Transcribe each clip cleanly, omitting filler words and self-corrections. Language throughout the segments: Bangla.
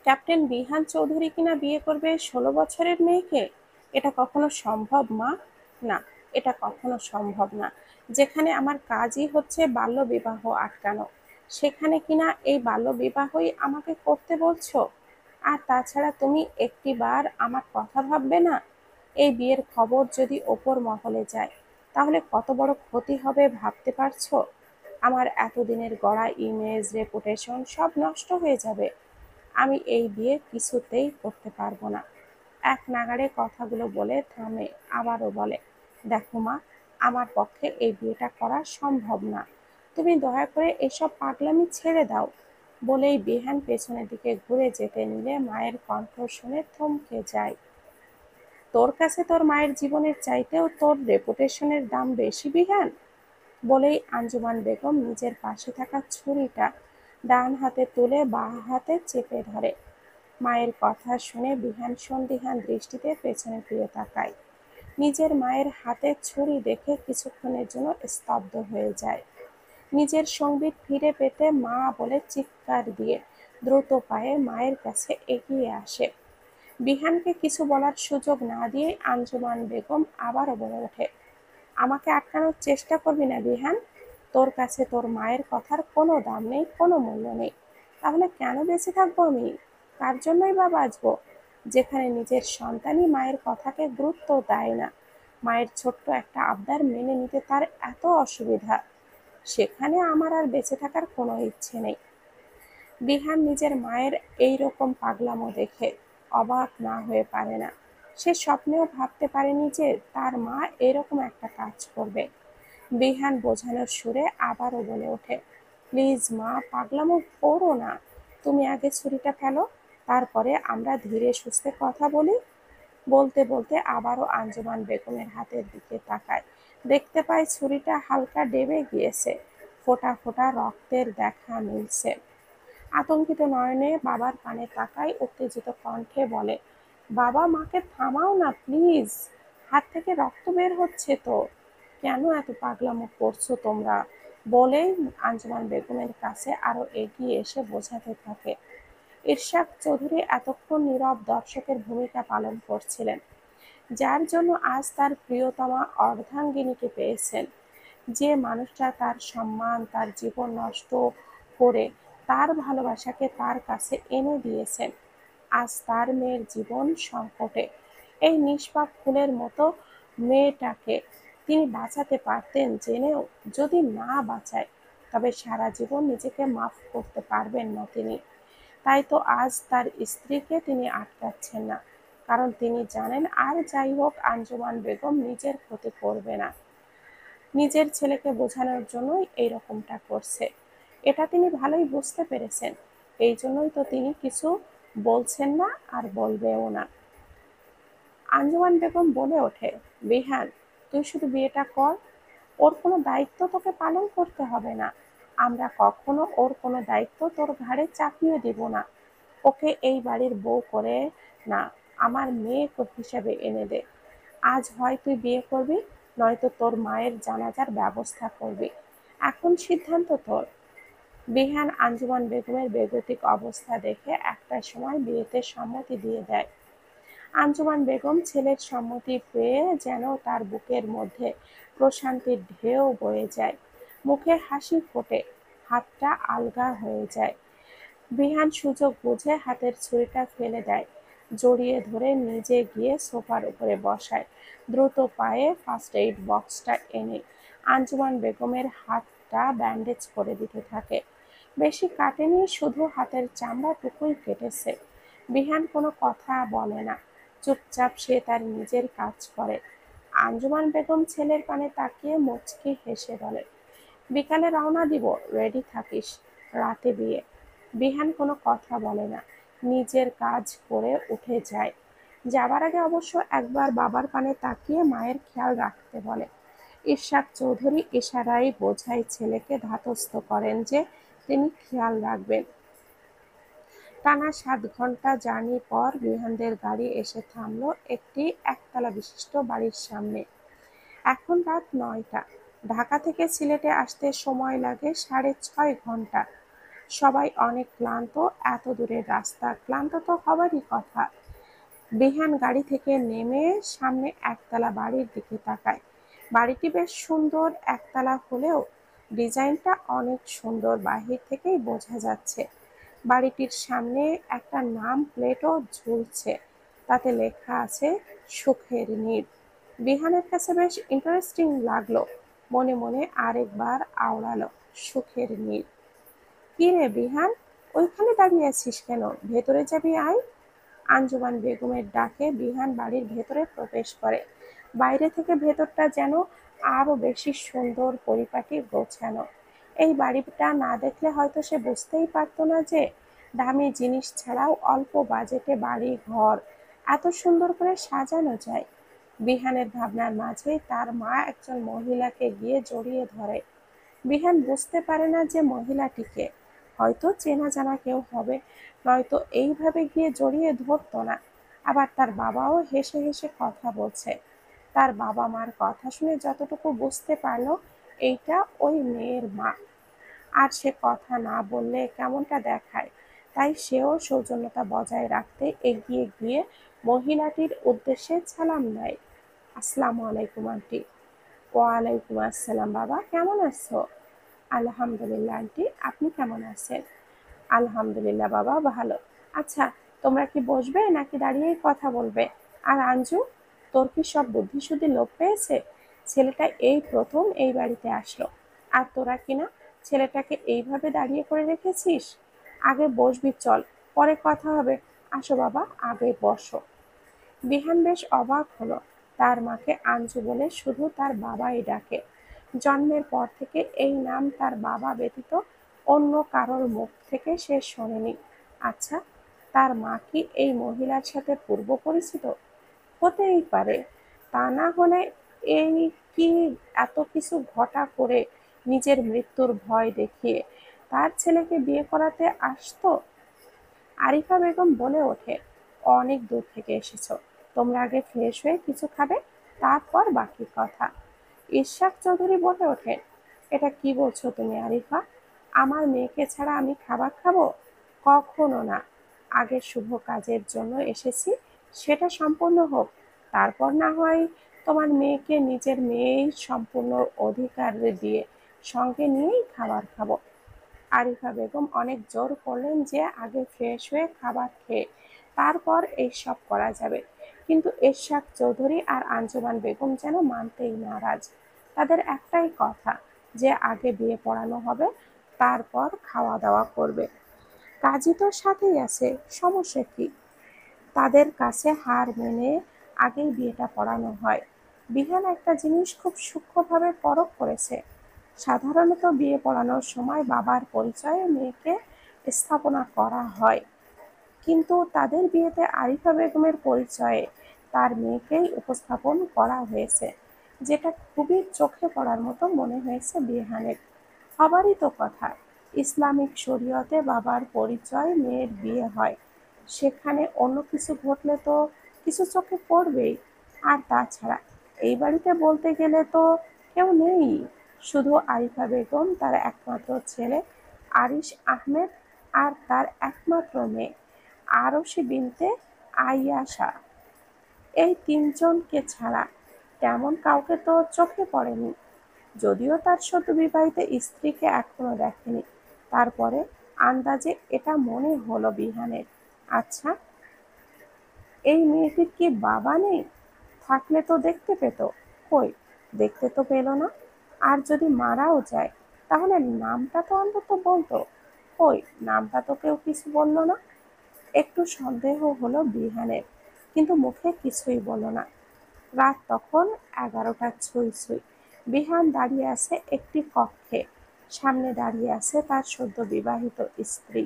ক্যাপ্টেন বিহান চৌধুরী কিনা বিয়ে করবে 16 বছরের মেয়েকে? এটা কখনো সম্ভব মা? না, এটা কখনো সম্ভব না। যেখানে আমার কাজই হচ্ছে বাল্যবিবাহ আটকানো, সেখানে কিনা এই বাল্যবিবাহই আমাকে করতে বলছো? আর তাছাড়া তুমি একটিবার আমার কথা ভাববে না? এই বিয়ের খবর যদি ওপর মহলে যায়, তাহলে কত বড় ক্ষতি হবে ভাবতে পারছো? আমার এতদিনের গড়া ইমেজ, রেপুটেশন সব নষ্ট হয়ে যাবে। আমি এই বিয়ে কিছুতেই করতে পারবো না। এক নাগাড়ে কথাগুলো বলে থামে, আবারও বলে, দেখো মা, আমার পক্ষে এই বিয়েটা করা সম্ভব না। তুমি দয়া করে এসব পাগলামি ছেড়ে দাও। বলেই বিহান পেছনের দিকে ঘুরে যেতে নিলে মায়ের কণ্ঠ শুনে থমকে যায়। তোর কাছে তোর মায়ের জীবনের চাইতেও তোর রেপুটেশনের দাম বেশি বিহান? বলেই আঞ্জুমান বেগম নিজের পাশে থাকা ছুরিটা ডান হাতে তুলে বাঁ হাতে চেপে ধরে। মায়ের কথা শুনে বিহান সন্দিহান দৃষ্টিতে পেছনে ফিরে তাকায়। নিজের মায়ের হাতে ছুরি দেখে কিছুক্ষণের জন্য স্তব্ধ হয়ে যায়। নিজের সংবিত ফিরে পেতে মা বলে চিৎকার দিয়ে দ্রুত পায়ে মায়ের কাছে এগিয়ে আসে। বিহানকে কিছু বলার সুযোগ না দিয়ে আঞ্জুমান বেগম আবারও বলে ওঠে, আমাকে আটকানোর চেষ্টা করবি না বিহান। তোর কাছে তোর মায়ের কথার কোনো দাম নেই, কোনো মূল্য নেই। তাহলে কেন বেঁচে থাকবো আমি? কার জন্যই বা বাঁচবো? যেখানে নিজের সন্তানই মায়ের কথাকে গুরুত্ব দেয় না, মায়ের ছোট্ট একটা আবদার মেনে নিতে তার এত অসুবিধা, সেখানে আমার আর বেঁচে থাকার কোনো ইচ্ছে নেই। বিহান নিজের মায়ের এই রকম পাগলামো দেখে অবাক না হয়ে পারে না। সে স্বপ্নেও ভাবতে পারেনি যে তার মা এরকম একটা কাজ করবে। বিহান বোঝানোর সুরে আবারও বলে ওঠে, প্লিজ মা, পাগলামো করো না। তুমি আগে ছুরিটা ফেলো, তারপরে আমরা ধীরে সুস্থে কথা বলি। বলতে বলতে আবারও আঞ্জুমান বেগমের হাতের দিকে তাকায়। দেখতে পায় ছুরিটা হালকা ডেবে গিয়েছে, ফোঁটা ফোঁটা রক্তের দেখা মিলছে। আতঙ্কিত নয়নে বাবার কানে তাকায়, উত্তেজিত কণ্ঠে বলে, বাবা, মাকে থামাও না প্লিজ, হাত থেকে রক্ত বের হচ্ছে তো। কেন এত পাগলামো করছো তোমরা? বলেই আঞ্জুমান বেগমের কাছে আরো এগিয়ে এসে বোঝাতে থাকে। ইরশাদ চৌধুরী এতক্ষণ নীরব দর্শকের ভূমিকা পালন করছিলেন, যার জন্য আজ তার প্রিয়তমা অর্ধাঙ্গিনীকে পেয়েছেন। যে মানুষটা তার সম্মান, তার জীবন নষ্ট করে তার ভালোবাসাকে তার কাছে এনে দিয়েছেন, আজ তার মেয়ের জীবন সংকটে। এই নিষ্পাপ ফুলের মতো মেয়েটাকে তিনি বাঁচাতে পারতেন জেনেও যদি না বাঁচায়, তবে সারা জীবন নিজেকে মাফ করতে পারবেন না তিনি। তাই তো আজ তার স্ত্রীকে তিনি আটকাচ্ছেন না, কারণ তিনি জানেন আর যাই হোক আঞ্জুমান বেগম নিজের ক্ষতি করবে না। নিজের ছেলেকে বোঝানোর জন্যই এই রকমটা করছে, এটা তিনি ভালোই বুঝতে পেরেছেন। এই জন্যই তো তিনি কিছু বলছেন না, আর বলবেও না। আঞ্জুমান বেগম বলে ওঠে, বিহান, তুই শুধু বিয়েটা কর। ওর কোনো দায়িত্ব তোকে পালন করতে হবে না। আমরা কখনো ওর কোনো দায়িত্ব তোর ঘাড়ে চাপিয়ে দিব না। ওকে এই বাড়ির বউ করে না, আমার মেয়ে হিসেবে এনে দে। আজ হয় তুই বিয়ে করবি, নয়তো তোর মায়ের জানাজার ব্যবস্থা করবি। এখন সিদ্ধান্ত তোর। বিহান আঞ্জুমান বেগমের বেগতিক অবস্থা দেখে একটা সময় বিয়েতে সম্মতি দিয়ে দেয়। আঞ্জুমান বেগম ছেলের সম্মতি পেয়ে যেন তার বুকের মধ্যে প্রশান্তির ঢেউ বয়ে যায়, মুখে হাসি ফোটে, হাতটা আলগা হয়ে যায়। বিহান সুযোগ বুঝে হাতের ছুরিটা ফেলে দেয়, জড়িয়ে ধরে নিজে গিয়ে সোফার উপরে বসায়। দ্রুত পায়ে ফার্স্ট এইড বক্সটা এনে আঞ্জুমান বেগমের হাতটা ব্যান্ডেজ করে দিতে থাকে। বেশি কাটেনি, শুধু হাতের চামড়াটুকুই কেটেছে। বিহান কোনো কথা বলে না, চুপচাপ সে তার নিজের কাজ করে। আঞ্জুমান বেগম ছেলের পানে তাকিয়ে মুচকি হেসে বলে, বিকালে রওনা দিব, রেডি থাকিস, রাতে বিয়ে। বিহান কোনো কথা বলে না, নিজের কাজ করে উঠে যায়। যাবার আগে অবশ্য একবার বাবার পানে তাকিয়ে মায়ের খেয়াল রাখতে বলে। ইরশাদ চৌধুরী ইশারায় বোঝায় ছেলেকে ধাতস্থ করেন যে তিনি খেয়াল রাখবেন। টানা 7 ঘন্টা জার্নি পর বিহানদের গাড়ি এসে থামলো একটি একতলা বিশিষ্ট বাড়ির সামনে। এখন রাত 9টা। ঢাকা থেকে সিলেটে আসতে সময় লাগে 6.5 ঘন্টা। সবাই অনেক ক্লান্ত, এত দূরের রাস্তা, ক্লান্ত তো হবারই কথা। বিহান গাড়ি থেকে নেমে সামনে একতলা বাড়ির দিকে তাকায়। বাড়িটি বেশ সুন্দর, একতলা হলেও ডিজাইনটা অনেক সুন্দর, বাহির থেকেই বোঝা যাচ্ছে। বাড়িটির সামনে একটা নাম প্লেটও ঝুলছে, তাতে লেখা আছে সুখের নীড়। বিহানের কাছে বেশ ইন্টারেস্টিং লাগলো, মনে মনে আরেকবার আওড়ালো সুখের নীড়। কি রে বিহান, ওইখানে দাঁড়িয়ে আছিস কেন? ভেতরে যাবি, আয়। আঞ্জুমান বেগমের ডাকে বিহান বাড়ির ভেতরে প্রবেশ করে। বাইরে থেকে ভেতরটা যেন আরো বেশি সুন্দর, পরিপাটি, গোছানো। এই বাড়িটা না দেখলে হয়তো সে বুঝতেই পারতো না যে দামি জিনিস ছাড়াও অল্প বাজেটে বাড়ি ঘর এত সুন্দর করে সাজানো যায়। বিহানের ভাবনার মাঝেই তার মা একজন মহিলাকে গিয়ে জড়িয়ে ধরে। বিহান বুঝতে পারে না যে মহিলাটিকে, হয়তো চেনা জানা কেউ হবে, নয়তো এইভাবে গিয়ে জড়িয়ে ধরতো না। আবার তার বাবাও হেসে হেসে কথা বলছে। তার বাবা মার কথা শুনে যতটুকু বুঝতে পারলো, এইটা ওই মেয়ের মা। আর সে কথা না বললে কেমনটা দেখায়, তাই সেও সৌজন্যতা বজায় রাখতে এগিয়ে গিয়ে মহিলাটির উদ্দেশ্যে সালাম দেয়। আসসালামু আলাইকুম আন্টি। ওয়ালাইকুম আসসালাম বাবা, কেমন আছো? আলহামদুলিল্লাহ আন্টি, আপনি কেমন আছেন? আলহামদুলিল্লাহ বাবা, ভালো। আচ্ছা, তোমরা কি বসবে নাকি দাঁড়িয়েই কথা বলবে? আর আঞ্জু, তোর কি সব বুদ্ধি শুদ্ধি লোপ পেয়েছে? ছেলেটা এই প্রথম এই বাড়িতে আসলো, আর তোরা কিনা ছেলেটাকে এইভাবে দাঁড়িয়ে করে রেখেছিস। আগে বসবি, চল, পরে কথা হবে। আসো বাবা, আগে বসো। বিহান বেশ অবাক হলো, তার মাকে আঞ্জু বলে শুধু তার বাবাই ডাকে। জন্মের পর থেকে এই নাম তার বাবা ব্যতীত অন্য কারোর মুখ থেকে সে শোনেনি। আচ্ছা, তার মা কি এই মহিলার সাথে পূর্ব পরিচিত? হতেই পারে। তা না হলে এই কি এত কিছু ঘটা করে নিজের মৃত্যুর ভয় দেখিয়ে তার ছেলেকে বিয়ে করাতে আসতো? আরিফা বেগম বলে ওঠে, অনেক দূর থেকে এসেছো, তোমরা আগে ফ্রেশ হয়ে কিছু খাবে, তারপর বাকি কথা। ইশাক চৌধুরী বলে ওঠেন, এটা কি বলছো তুমি আরিফা? আমার মেয়েকে ছাড়া আমি খাবার খাবো? কখনো না। আগে শুভ কাজের জন্য এসেছি, সেটা সম্পূর্ণ হোক, তারপর না হয় তোমার মেয়েকে নিজের মেয়েই সম্পূর্ণ অধিকার দিয়ে সঙ্গে নিয়েই খাবার খাবো। আরিফা বেগম অনেক জোর করলেন যে আগে ফ্রেশ হয়ে খাবার খেয়ে তারপর এইসব করা যাবে, কিন্তু এরশাদ চৌধুরী আর আঞ্জুমান বেগম যেন মানতেই নারাজ। তাদের একটাই কথা, যে আগে বিয়ে পড়ানো হবে, তারপর খাওয়া দাওয়া করবে। কাজী তো সাথেই আছে, সমস্যা কি? তাদের কাছে হার মেনে আগেই বিয়েটা পড়ানো হয়। বিহান একটা জিনিস খুব সূক্ষ্মভাবে পরখ করেছে। সাধারণত বিয়ে পড়ানোর সময় বাবার পরিচয়ে মেয়েকে স্থাপনা করা হয়, কিন্তু তাদের বিয়েতে আরিফা বেগমের পরিচয়ে তার মেয়েকেই উপস্থাপন করা হয়েছে, যেটা খুবই চোখে পড়ার মতো মনে হয়েছে বিহানের। হবারই তো কথা, ইসলামিক শরীয়তে বাবার পরিচয় মেয়ের বিয়ে হয়, সেখানে অন্য কিছু ঘটলে তো কিছু চোখে পড়বেই। আর তাছাড়া এই বাড়িতে বলতে গেলে তো কেউ নেই, শুধু আরিফা বেগম, তার একমাত্র ছেলে আরিশ আহমেদ, আর তার একমাত্র মেয়ে আরশি বিনতে আইয়াশা। এই তিনজনকে ছাড়া তেমন কাউকে তো চোখে পড়েনি। যদিও তার সদ্য বিবাহিত স্ত্রীকে এখনো দেখেনি, তারপরে আন্দাজে এটা মনে হলো বিহানের। আচ্ছা, এই মেয়েটির কি বাবা নেই? থাকলে তো দেখতে পেত, কই, দেখতে তো পেল না। আর যদি মারাও যায়, তাহলে নামটা তো অন্তত বলতো, কই, নামটা তো কেউ কিছু বললো না। একটু সন্দেহ হলো বিহানের, কিন্তু মুখে কিছুই বলল না। রাত তখন 11টা ছুঁই ছুঁই। বিহান দাঁড়িয়ে আছে একটি কক্ষে, সামনে দাঁড়িয়ে আছে তার সদ্য বিবাহিত স্ত্রী,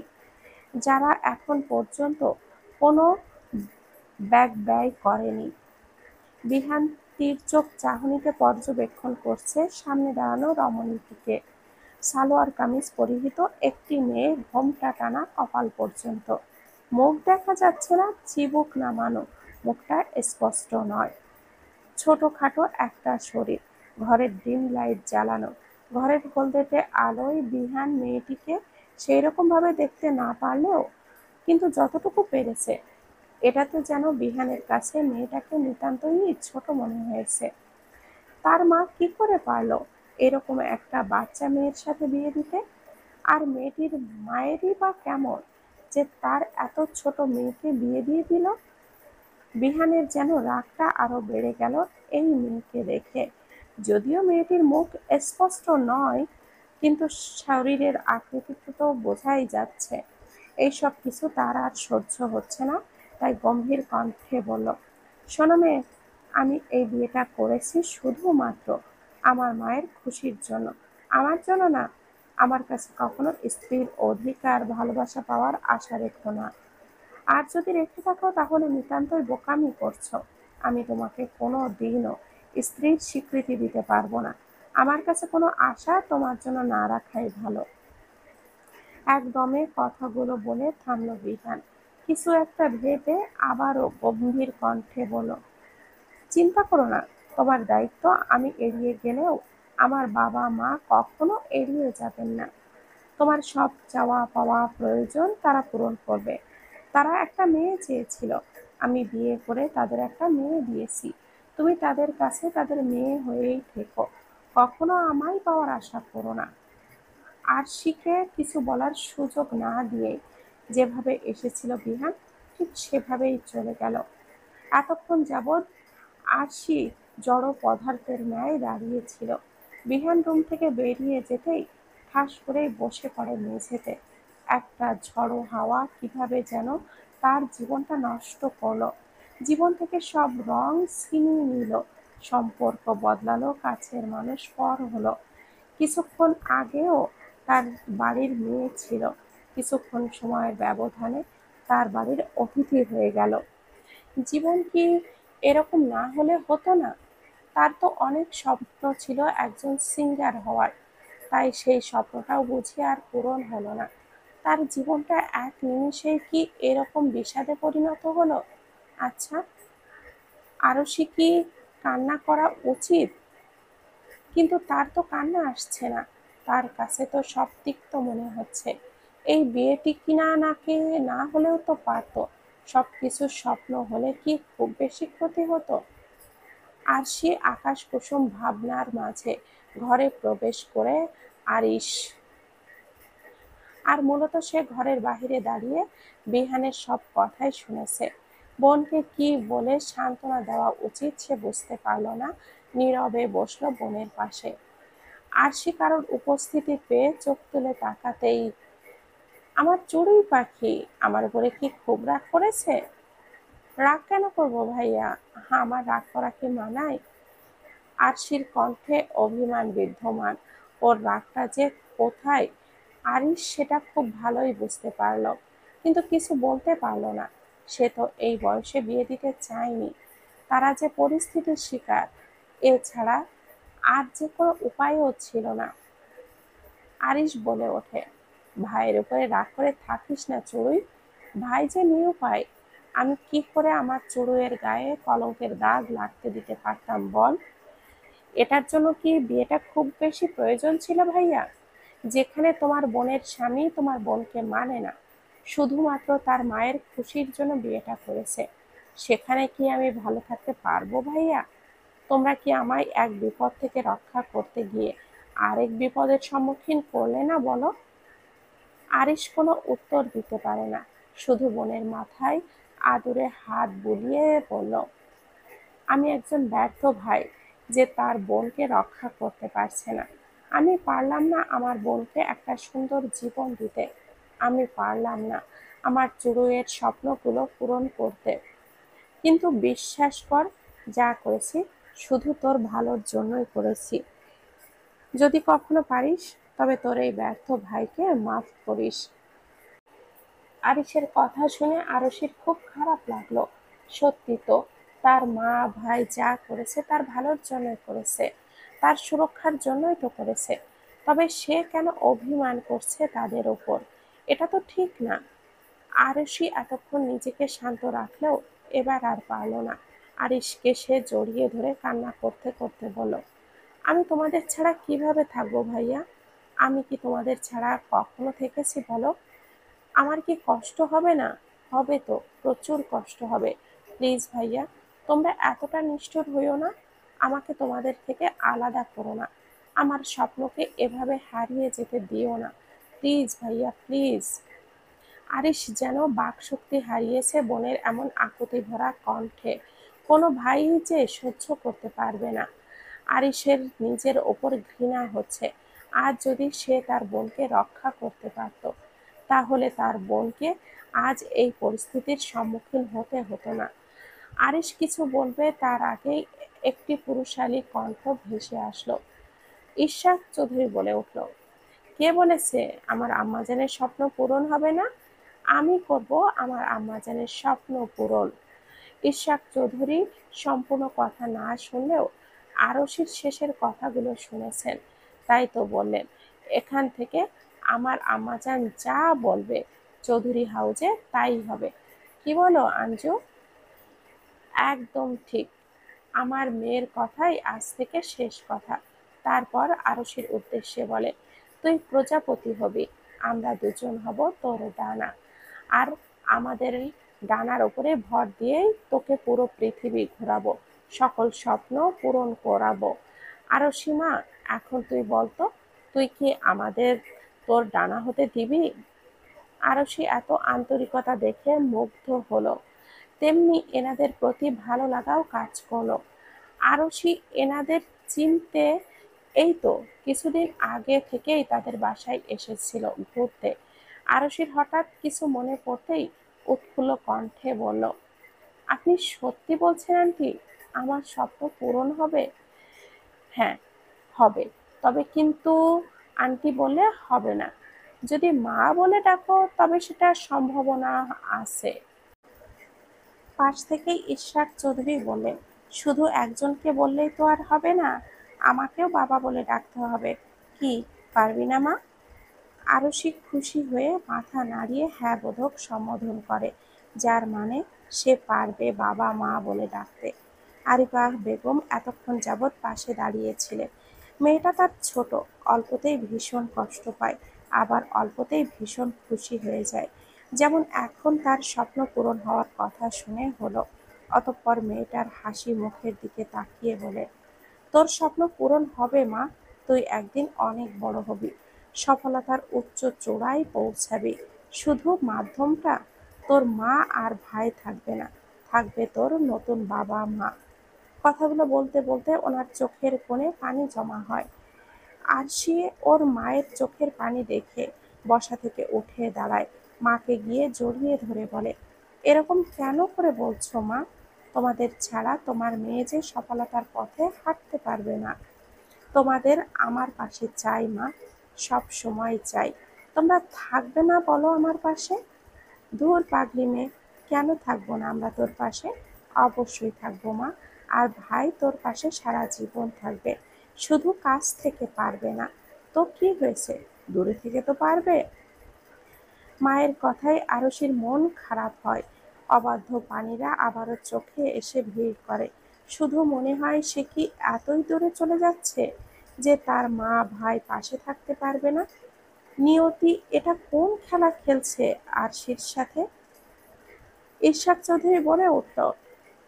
যারা এখন পর্যন্ত কোনো ব্যাগ ব্যয় করেনি। বিহান তীর্যক চাহনিতে পর্যবেক্ষণ করছে সামনে দাঁড়ানো রমণীটিকে। সালোয়ার কামিজ পরিহিত একটি মেয়ে, ঘোমটা টানা কপাল পর্যন্ত, মুখ দেখা যাচ্ছে না, চিবুক নামানো, মুখটা স্পষ্ট নয়। ছোটখাটো একটা শরীর, ঘরের ডিম লাইট জ্বালানো, ঘরের হলদেটে আলোয় বিহান মেয়েটিকে সেই রকম ভাবে দেখতে না পারলেও কিন্তু যতটুকু পেরেছে, এটাতে যেন বিহানের কাছে মেয়েটাকে নিতান্তই ছোট মনে হয়েছে। তার মা কি করে পারলো এরকম একটা বাচ্চা মেয়ের সাথে বিয়ে দিতে? আর মেয়েটির মায়েরই বা কেমন যে তার এত ছোট মেয়েকে বিয়ে দিয়ে দিল? বিহানের যেন রাগটা আরো বেড়ে গেল এই মেয়েকে দেখে। যদিও মেয়েটির মুখ স্পষ্ট নয়, কিন্তু শরীরের আকৃতিতে তো বোঝাই যাচ্ছে এইসব কিছু তার আর সহ্য হচ্ছে না। তাই গম্ভীর কণ্ঠে বলল, শোনো মেয়ে, আমি এই বিয়েটা করেছি শুধুমাত্র আমার মায়ের খুশির জন্য, আমার জন্য না। আমার কাছে কখনো স্ত্রীর অধিকার ভালোবাসা পাওয়ার আশা রেখো না। আর যদি রেখে থাকো তাহলে নিতান্তই বোকামি করছো। আমি তোমাকে কোনো দিনও স্ত্রীর স্বীকৃতি দিতে পারবো না। আমার কাছে কোনো আশা তোমার জন্য না রাখাই ভালো। একদমে কথাগুলো বলে থামল বিহান। কিছু একটা ভেবে আবারও গম্ভীর কণ্ঠে বলল, চিন্তা করো না, তোমার দায়িত্ব আমি এড়িয়ে গেলেও আমার বাবা মা কখনো এড়িয়ে যাবেন না। তোমার সব চাওয়া পাওয়া প্রয়োজন তারা পূরণ করবে। তারা একটা মেয়ে চেয়েছিল, আমি বিয়ে করে তাদের একটা মেয়ে দিয়েছি। তুমি তাদের কাছে তাদের মেয়ে হয়েই থেকো, কখনো আমায় পাওয়ার আশা করো না। আরশিকে কিছু বলার সুযোগ না দিয়ে যেভাবে এসেছিল বিহান, ঠিক সেভাবেই চলে গেল। এতক্ষণ যাবৎ আরশি জড় পদার্থের ন্যায় দাঁড়িয়েছিল। বিহান রুম থেকে বেরিয়ে যেতেই ঠাস করেই বসে পড়ে মেঝেতে। একটা ঝড়ো হাওয়া কিভাবে যেন তার জীবনটা নষ্ট করলো। জীবন থেকে সব রং ছিনিয়ে নিল। সম্পর্ক বদলালো, কাছের মানুষ পর হলো। কিছুক্ষণ আগেও তার বাড়ির মেয়ে ছিল, কিছুক্ষণ সময়ের ব্যবধানে তার বাড়ির অতিথি হয়ে গেল। জীবন কি এরকম না হলে হতো না? তার তো অনেক স্বপ্ন ছিল একজন সিঙ্গার হওয়ার, তাই সেই স্বপ্নটাও বুঝি আর পূরণ হলো না। তার জীবনটা এক নিমিষেই কি এরকম বিষাদে পরিণত হলো? আচ্ছা, আরশি কি কান্না করা উচিত? কিন্তু তার তো কান্না আসছে না। তার কাছে তো সব তিক্ত মনে হচ্ছে। এই বিয়েটি কিনা নাকি না হলেও তো পারতো। সবকিছু স্বপ্ন হলে কি খুব বেশি ক্ষতি হতো? আর সে আকাশ কুসুম ভাবনার মাঝে ঘরে প্রবেশ করে আরিশ। আর মূলত সে ঘরের বাহিরে দাঁড়িয়ে বিহানের সব কথাই শুনেছে। বোনকে কি বলে সান্ত্বনা দেওয়া উচিত সে বুঝতে পারল না। নীরবে বসলো বোনের পাশে। আরশি কারোর উপস্থিতি পেয়ে চোখ তুলে তাকাতেই, আমার চড়ুই পাখি আমার উপরে কি খুব রাগ করেছে? রাগ কেন করবো ভাইয়া? হ্যাঁ, আমার রাগ করা কি মানায়? আরশির কণ্ঠে অভিমান বিদ্যমান। ওর রাগটা যে কোথায় আরিশ সেটা খুব ভালোই বুঝতে পারল, কিন্তু কিছু বলতে পারল না। সে তো এই বয়সে বিয়ে দিতে চায়নি। তারা যে পরিস্থিতির শিকার, এছাড়া আর যে কোনো উপায়ও ছিল না। আরিশ বলে ওঠে, ভাইয়ের উপরে রাগ করে থাকিস না চড়ুই। ভাই যে নিরুপায়, আমি কি করে আমার চড়ুইয়ের গায়ে কলঙ্কের দাগ লাগতে দিতে পারতাম বল? এটার জন্য কি বিয়েটা খুব বেশি প্রয়োজন ছিল ভাইয়া? যেখানে তোমার বোনের স্বামী তোমার বোনকে মানে না, শুধুমাত্র তার মায়ের খুশির জন্য বিয়েটা করেছে, সেখানে কি আমি ভালো থাকতে পারবো ভাইয়া? তোমরা কি আমায় এক বিপদ থেকে রক্ষা করতে গিয়ে আরেক বিপদের সম্মুখীন করলে না বলো? আরিশ কোনো উত্তর দিতে পারে না, শুধু বোনের মাথায় আদুরে হাত বুলিয়ে বলল, আমি একজন ব্যর্থ ভাই যে তার বোনকে রক্ষা করতে পারছে না। আমি পারলাম না আমার বোনকে একটা সুন্দর জীবন দিতে। আমি পারলাম না আমার চড়ুইয়ের স্বপ্নগুলো পূরণ করতে। কিন্তু বিশ্বাস কর, যা করেছি শুধু তোর ভালোর জন্যই করেছি। যদি কখনো পারিস তবে তোর এই ব্যর্থ ভাইকে মাফ করিস। আরিশের কথা শুনে আরশির খুব খারাপ লাগলো। সত্যি তো, তার মা ভাই যা করেছে তার ভালোর জন্যই করেছে, তার সুরক্ষার জন্যই তো করেছে। তবে সে কেন অভিমান করছে তাদের ওপর? এটা তো ঠিক না। আরশি এতক্ষণ নিজেকে শান্ত রাখলেও এবার আর পারল না। আরিশকে সে জড়িয়ে ধরে কান্না করতে করতে বলল, আমি তোমাদের ছাড়া কিভাবে থাকবো ভাইয়া? আমি কি তোমাদের ছাড়া কখনো থেকেছি বলো? আমার কি কষ্ট হবে না? হবে তো, প্রচুর কষ্ট হবে। প্লিজ ভাইয়া, তোমরা এতটা নিষ্ঠুর হইও না। আমাকে তোমাদের থেকে আলাদা করো না। আমার স্বপ্নকে এভাবে হারিয়ে যেতে দিও না। প্লিজ ভাইয়া, প্লিজ। আরিশ যেন বাকশক্তি হারিয়েছে বোনের এমন আকুতি ভরা কণ্ঠে। কোনো ভাই যে সহ্য করতে পারবে না। আরিশের নিজের ওপর ঘৃণা হচ্ছে। আজ যদি সে তার বোনকে রক্ষা করতে পারত, তাহলে তার বোনকে আজ এই পরিস্থিতির সম্মুখীন হতে হতো না। আরিশ কিছু বলবে তার আগেই একটি পুরুষালী কণ্ঠ ভেসে আসলো। ইশরাক চৌধুরী বলে উঠল, কে বলেছে আমার আম্মাজানের স্বপ্ন পূরণ হবে না? আমি করব আমার আম্মাজানের স্বপ্ন পূরণ। ইশরাক চৌধুরী সম্পূর্ণ কথা না শুনলেও আরশির শেষের কথাগুলো শুনেছেন, তাই তো বললেন, এখান থেকে আমার আম্মাজান যা বলবে চৌধুরী হাউজে তাই হবে। কি বলো আঞ্জু? একদম ঠিক। আমার মেয়ের কথাই আজ থেকে শেষ কথা। তারপর আরশির উদ্দেশ্যে বলে, তুই প্রজাপতি হবি, আমরা দুজন হব তোর ডানা। আর আমাদের এই ডানার উপরে ভর দিয়েই তোকে পুরো পৃথিবী ঘোরাবো, সকল স্বপ্ন পূরণ করাবো। আরশি মা, এখন তুই বলতো, তুই কি আমাদের তোর ডানা হতে দিবি? আরশি এত আন্তরিকতা দেখে মুগ্ধ হলো, তেমনি এনাদের প্রতি ভালো লাগাও কাজ করলো। আরশি এনাদের চিনতে এই তো কিছুদিন আগে থেকেই তাদের বাসায় এসেছিল ঘুরতে। আরশির হঠাৎ কিছু মনে পড়তেই উৎফুল্ল কণ্ঠে বলল, আপনি সত্যি বলছেন আন্টি? আমার স্বপ্ন পূরণ হবে? হ্যাঁ, হবে। তবে কিন্তু আন্টি বললে হবে না। যদি মা বলে ডাকো তবে সেটা সম্ভাবনা আছে। পাশ থেকেই ইশরাক চৌধুরী বললেন, শুধু একজনকে বললেই তো আর হবে না, আমাকেও বাবা বলে ডাকতে হবে। কি, পারবি না মা? আরশি খুশি হয়ে মাথা নাড়িয়ে হ্যাঁ বোধক সম্বোধন করে, যার মানে সে পারবে বাবা মা বলে ডাকতে। আরিফা বেগম এতক্ষণ যাবৎ পাশে দাঁড়িয়েছিলেন। মেয়েটা তার ছোট, অল্পতেই ভীষণ কষ্ট পায়, আবার অল্পতেই ভীষণ খুশি হয়ে যায়, যেমন এখন তার স্বপ্ন পূরণ হওয়ার কথা শুনে হলো। অতঃপর মেয়েটার হাসি মুখের দিকে তাকিয়ে বলে, তোর স্বপ্ন পূরণ হবে মা, তুই একদিন অনেক বড় হবি, সফলতার উচ্চ চূড়ায় পৌঁছাবি। শুধু মাধ্যমটা, তোর মা আর ভাই থাকবে না, থাকবে তোর নতুন বাবা মা। কথাগুলো বলতে বলতে ওনার চোখের কোণে পানি জমা হয়। আরশি ওর মায়ের চোখের পানি দেখে বসা থেকে উঠে দাঁড়ায়, মাকে গিয়ে জড়িয়ে ধরে বলে, এরকম কেন করে বলছো মা? তোমাদের ছাড়া তোমার মেয়ে যে সফলতার পথে হাঁটতে পারবে না। তোমাদের আমার পাশে চাই মা, সব সময় চাই। তোমরা থাকবে না বলো আমার পাশে? ধুর পাগলি মেয়ে, কেন থাকবো না আমরা তোর পাশে? অবশ্যই থাকবো মা। আর ভাই তোর পাশে সারা জীবন থাকবে। শুধু কাছ থেকে পারবে না। তো কি হয়েছে, দূরে থেকে তো পারবে। মায়ের কথায় আরশির মন খারাপ হয়। অবাধ্য পানিরা আবারও চোখে এসে ভিড় করে। শুধু মনে হয় সে কি এতই দূরে চলে যাচ্ছে যে তার মা ভাই পাশে থাকতে পারবে না। নিয়তি এটা কোন খেলা খেলছে আরশির সাথে? ইশরাক চৌধুরী বলে উঠল,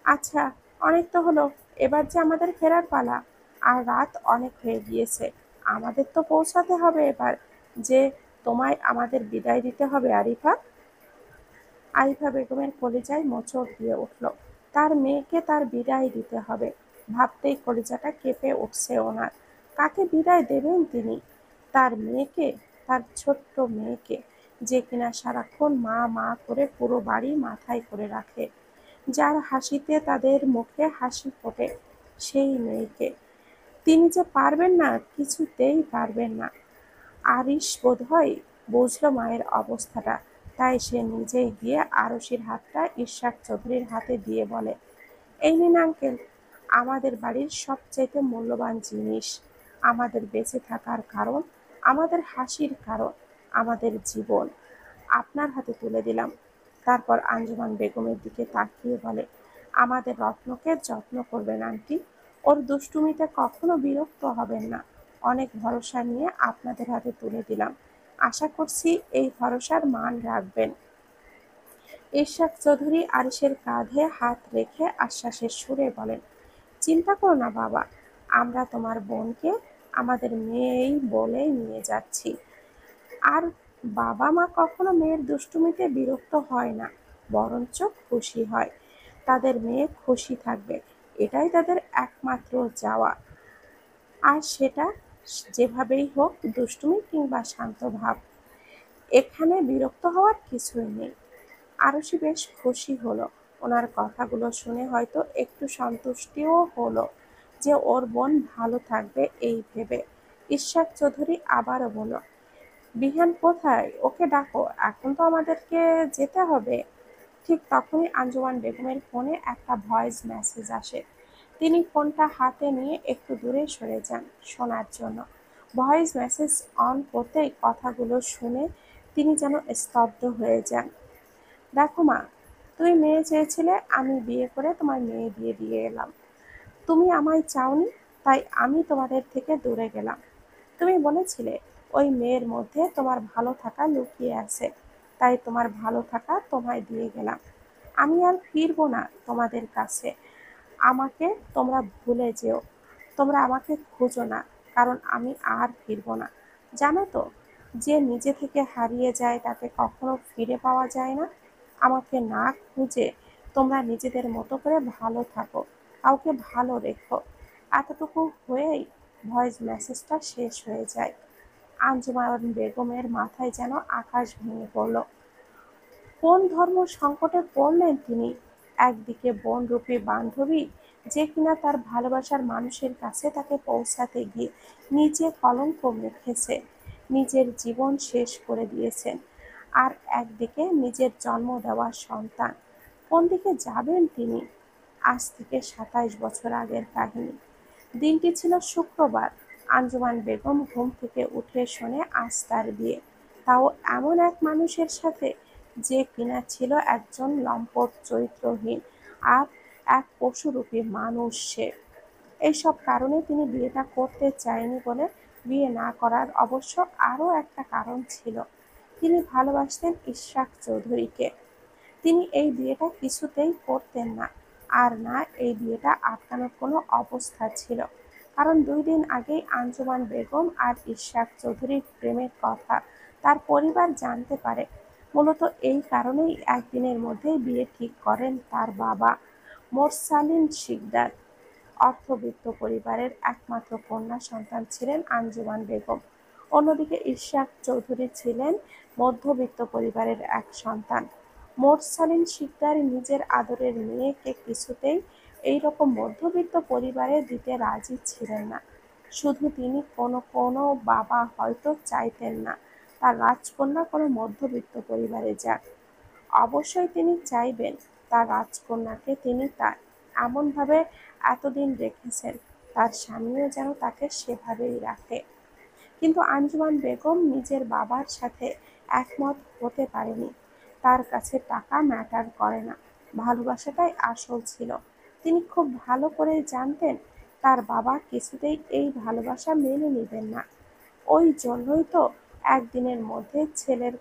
আচ্ছা, অনেক তো হলো, এবার যে আমাদের ফেরার পালা। আর রাত অনেক হয়ে গিয়েছে, আমাদের তো পৌঁছাতে হবে এবার। যে তোমায় আমাদের বিদায় দিতে হবে আরিফা। আরিফা বেগমের কলিজায় মোচড় দিয়ে উঠল, তার মেয়েকে তার বিদায় দিতে হবে। ভাবতেই কলিজাটা কেঁপে উঠছে ওনার। কাকে বিদায় দেবেন তিনি? তার মেয়েকে, তার ছোট্ট মেয়েকে, যে কিনা সারাক্ষণ মা মা করে পুরো বাড়ি মাথায় করে রাখে, যার হাসিতে তাদের মুখে হাসি ফোটে, সেই মেয়েকে। তিনি যে পারবেন না, কিছুতেই পারবেন না। আরিশ বোধহয় বুঝল মায়ের অবস্থাটা, তাই সে নিজেই গিয়ে আরশির হাতটা ইশরাক চৌধুরীর হাতে দিয়ে বলে, এই নিন আঙ্কেল, আমাদের বাড়ির সবচাইতে মূল্যবান জিনিস, আমাদের বেঁচে থাকার কারণ, আমাদের হাসির কারণ, আমাদের জীবন আপনার হাতে তুলে দিলাম। তারপর আঞ্জুমান বেগমের দিকে তাকিয়ে বলে, আমাদের রত্নকে যত্ন করবেন আন্টি, ওর দুষ্টুমিতে কখনো বিরক্ত হবেন না, অনেক ভরসা নিয়ে আপনাদের হাতে তুলে দিলাম। আশা করছি এই ভরসার মান রাখবেন। ইশরাক চৌধুরী আরিশের কাঁধে হাত রেখে আশ্বাসের সুরে বলেন, চিন্তা করো না বাবা, আমরা তোমার বোনকে আমাদের মেয়েই বলেই নিয়ে যাচ্ছি। আর বাবা মা কখনো মেয়ের দুষ্টুমিতে বিরক্ত হয় না, বরঞ্চ খুশি হয়। তাদের মেয়ে খুশি থাকবে, এটাই তাদের একমাত্র চাওয়া। আর সেটা যেভাবেই হোক, দুষ্টুমি কিংবা শান্ত ভাব, এখানে বিরক্ত হওয়ার কিছুই নেই। আরশি বেশ খুশি হলো। ওনার কথাগুলো শুনে হয়তো একটু সন্তুষ্টিও হলো যে ওর বোন ভালো থাকবে এই ভেবে। ইশরাক চৌধুরী আবারও বলল, বিহান কোথায়? ওকে ডাকো, এখন তো আমাদেরকে যেতে হবে। ঠিক তখনই আঞ্জুমান বেগমের ফোনে একটা ভয়েস মেসেজ আসে। তিনি ফোনটা হাতে নিয়ে একটু দূরে সরে যান শোনার জন্য। ভয়েস মেসেজ অন করতেই কথাগুলো শুনে তিনি যেন স্তব্ধ হয়ে যান। দেখো মা, তুমি মেয়ে চেয়েছিলে, আমি বিয়ে করে তোমার মেয়ে দিয়ে দিয়ে এলাম। তুমি আমায় চাওনি, তাই আমি তোমাদের থেকে দূরে গেলাম। তুমি বলেছিলে ওই মেয়ের মধ্যে তোমার ভালো থাকা লুকিয়ে আছে, তাই তোমার ভালো থাকা তোমায় দিয়ে গেলাম। আমি আর ফিরবো না তোমাদের কাছে। আমাকে তোমরা ভুলে যেও, তোমরা আমাকে খুঁজো না, কারণ আমি আর ফিরবো না। জানো তো, যে নিজে থেকে হারিয়ে যায় তাকে কখনো ফিরে পাওয়া যায় না। আমাকে না খুঁজে তোমরা নিজেদের মতো করে ভালো থাকো, কাউকে ভালো রেখো। এতটুকু হয়েই ভয়েস মেসেজটা শেষ হয়ে যায়। আঞ্জুমান বেগমের মাথায় যেন আকাশ ভেঙে পড়ল। কোন ধর্ম সংকটে পড়লেন তিনি? একদিকে বোনরূপী বান্ধবী, যে কিনা তার ভালোবাসার মানুষের কাছে তাকে পৌঁছাতে গিয়ে নিজে কলঙ্ক মেখেছে, নিজের জীবন শেষ করে দিয়েছেন। আর একদিকে নিজের জন্ম দেওয়া সন্তান। কোন দিকে যাবেন তিনি? আজ থেকে ২৭ বছর আগের কাহিনী। দিনটি ছিল শুক্রবার। আঞ্জুমান বেগম ঘুম থেকে উঠে শোনে আজ তার বিয়ে, তাও এমন এক মানুষের সাথে যে কিনা ছিল একজন লম্পট চরিত্রহীন আর এক পশুরূপী মানুষ সে। এইসব কারণে তিনি বিয়েটা করতে চায়নি বলে বিয়ে না করার অবশ্য আরও একটা কারণ ছিল। তিনি ভালোবাসতেন ইশরাক চৌধুরীকে। তিনি এই বিয়েটা কিছুতেই করতেন না। আর না, এই বিয়েটা আটকানোর কোনো অবস্থা ছিল। কারণ ২ দিন আগেই আঞ্জুমান বেগম আর ইশরাক চৌধুরীর প্রেমের কথা তার পরিবার জানতে পারে। মূলত এই কারণেই একদিনের মধ্যেই বিয়ে ঠিক করেন তার বাবা মোরসালিন শিকদার। অর্থবিত্ত পরিবারের একমাত্র কন্যা সন্তান ছিলেন আঞ্জুমান বেগম। অন্যদিকে ইশরাক চৌধুরী ছিলেন মধ্যবিত্ত পরিবারের এক সন্তান। মোরসালিন শিকদার নিজের আদরের মেয়েকে কিছুতেই এইরকম মধ্যবিত্ত পরিবারে দিতে রাজি ছিলেন না। শুধু তিনি, কোনো কোনো বাবা হয়তো চাইতেন না তার রাজকন্যা কোনো মধ্যবিত্ত পরিবারে যাক। অবশ্যই তিনি চাইবেন তার রাজকন্যাকে তিনি তার এমনভাবে এতদিন রেখেছেন, তার স্বামীও যেন তাকে সেভাবেই রাখে। কিন্তু আঞ্জুমান বেগম নিজের বাবার সাথে একমত হতে পারেনি। তার কাছে টাকা ম্যাটার করে না, ভালোবাসাটাই আসল ছিল। তিনি খুব ভালো করেই জানতেন তার বাবা কিছুতেই এই ভালোবাসা মেনে নেবেন না। ওই জন্যই তো একদিনের মধ্যে ছেলের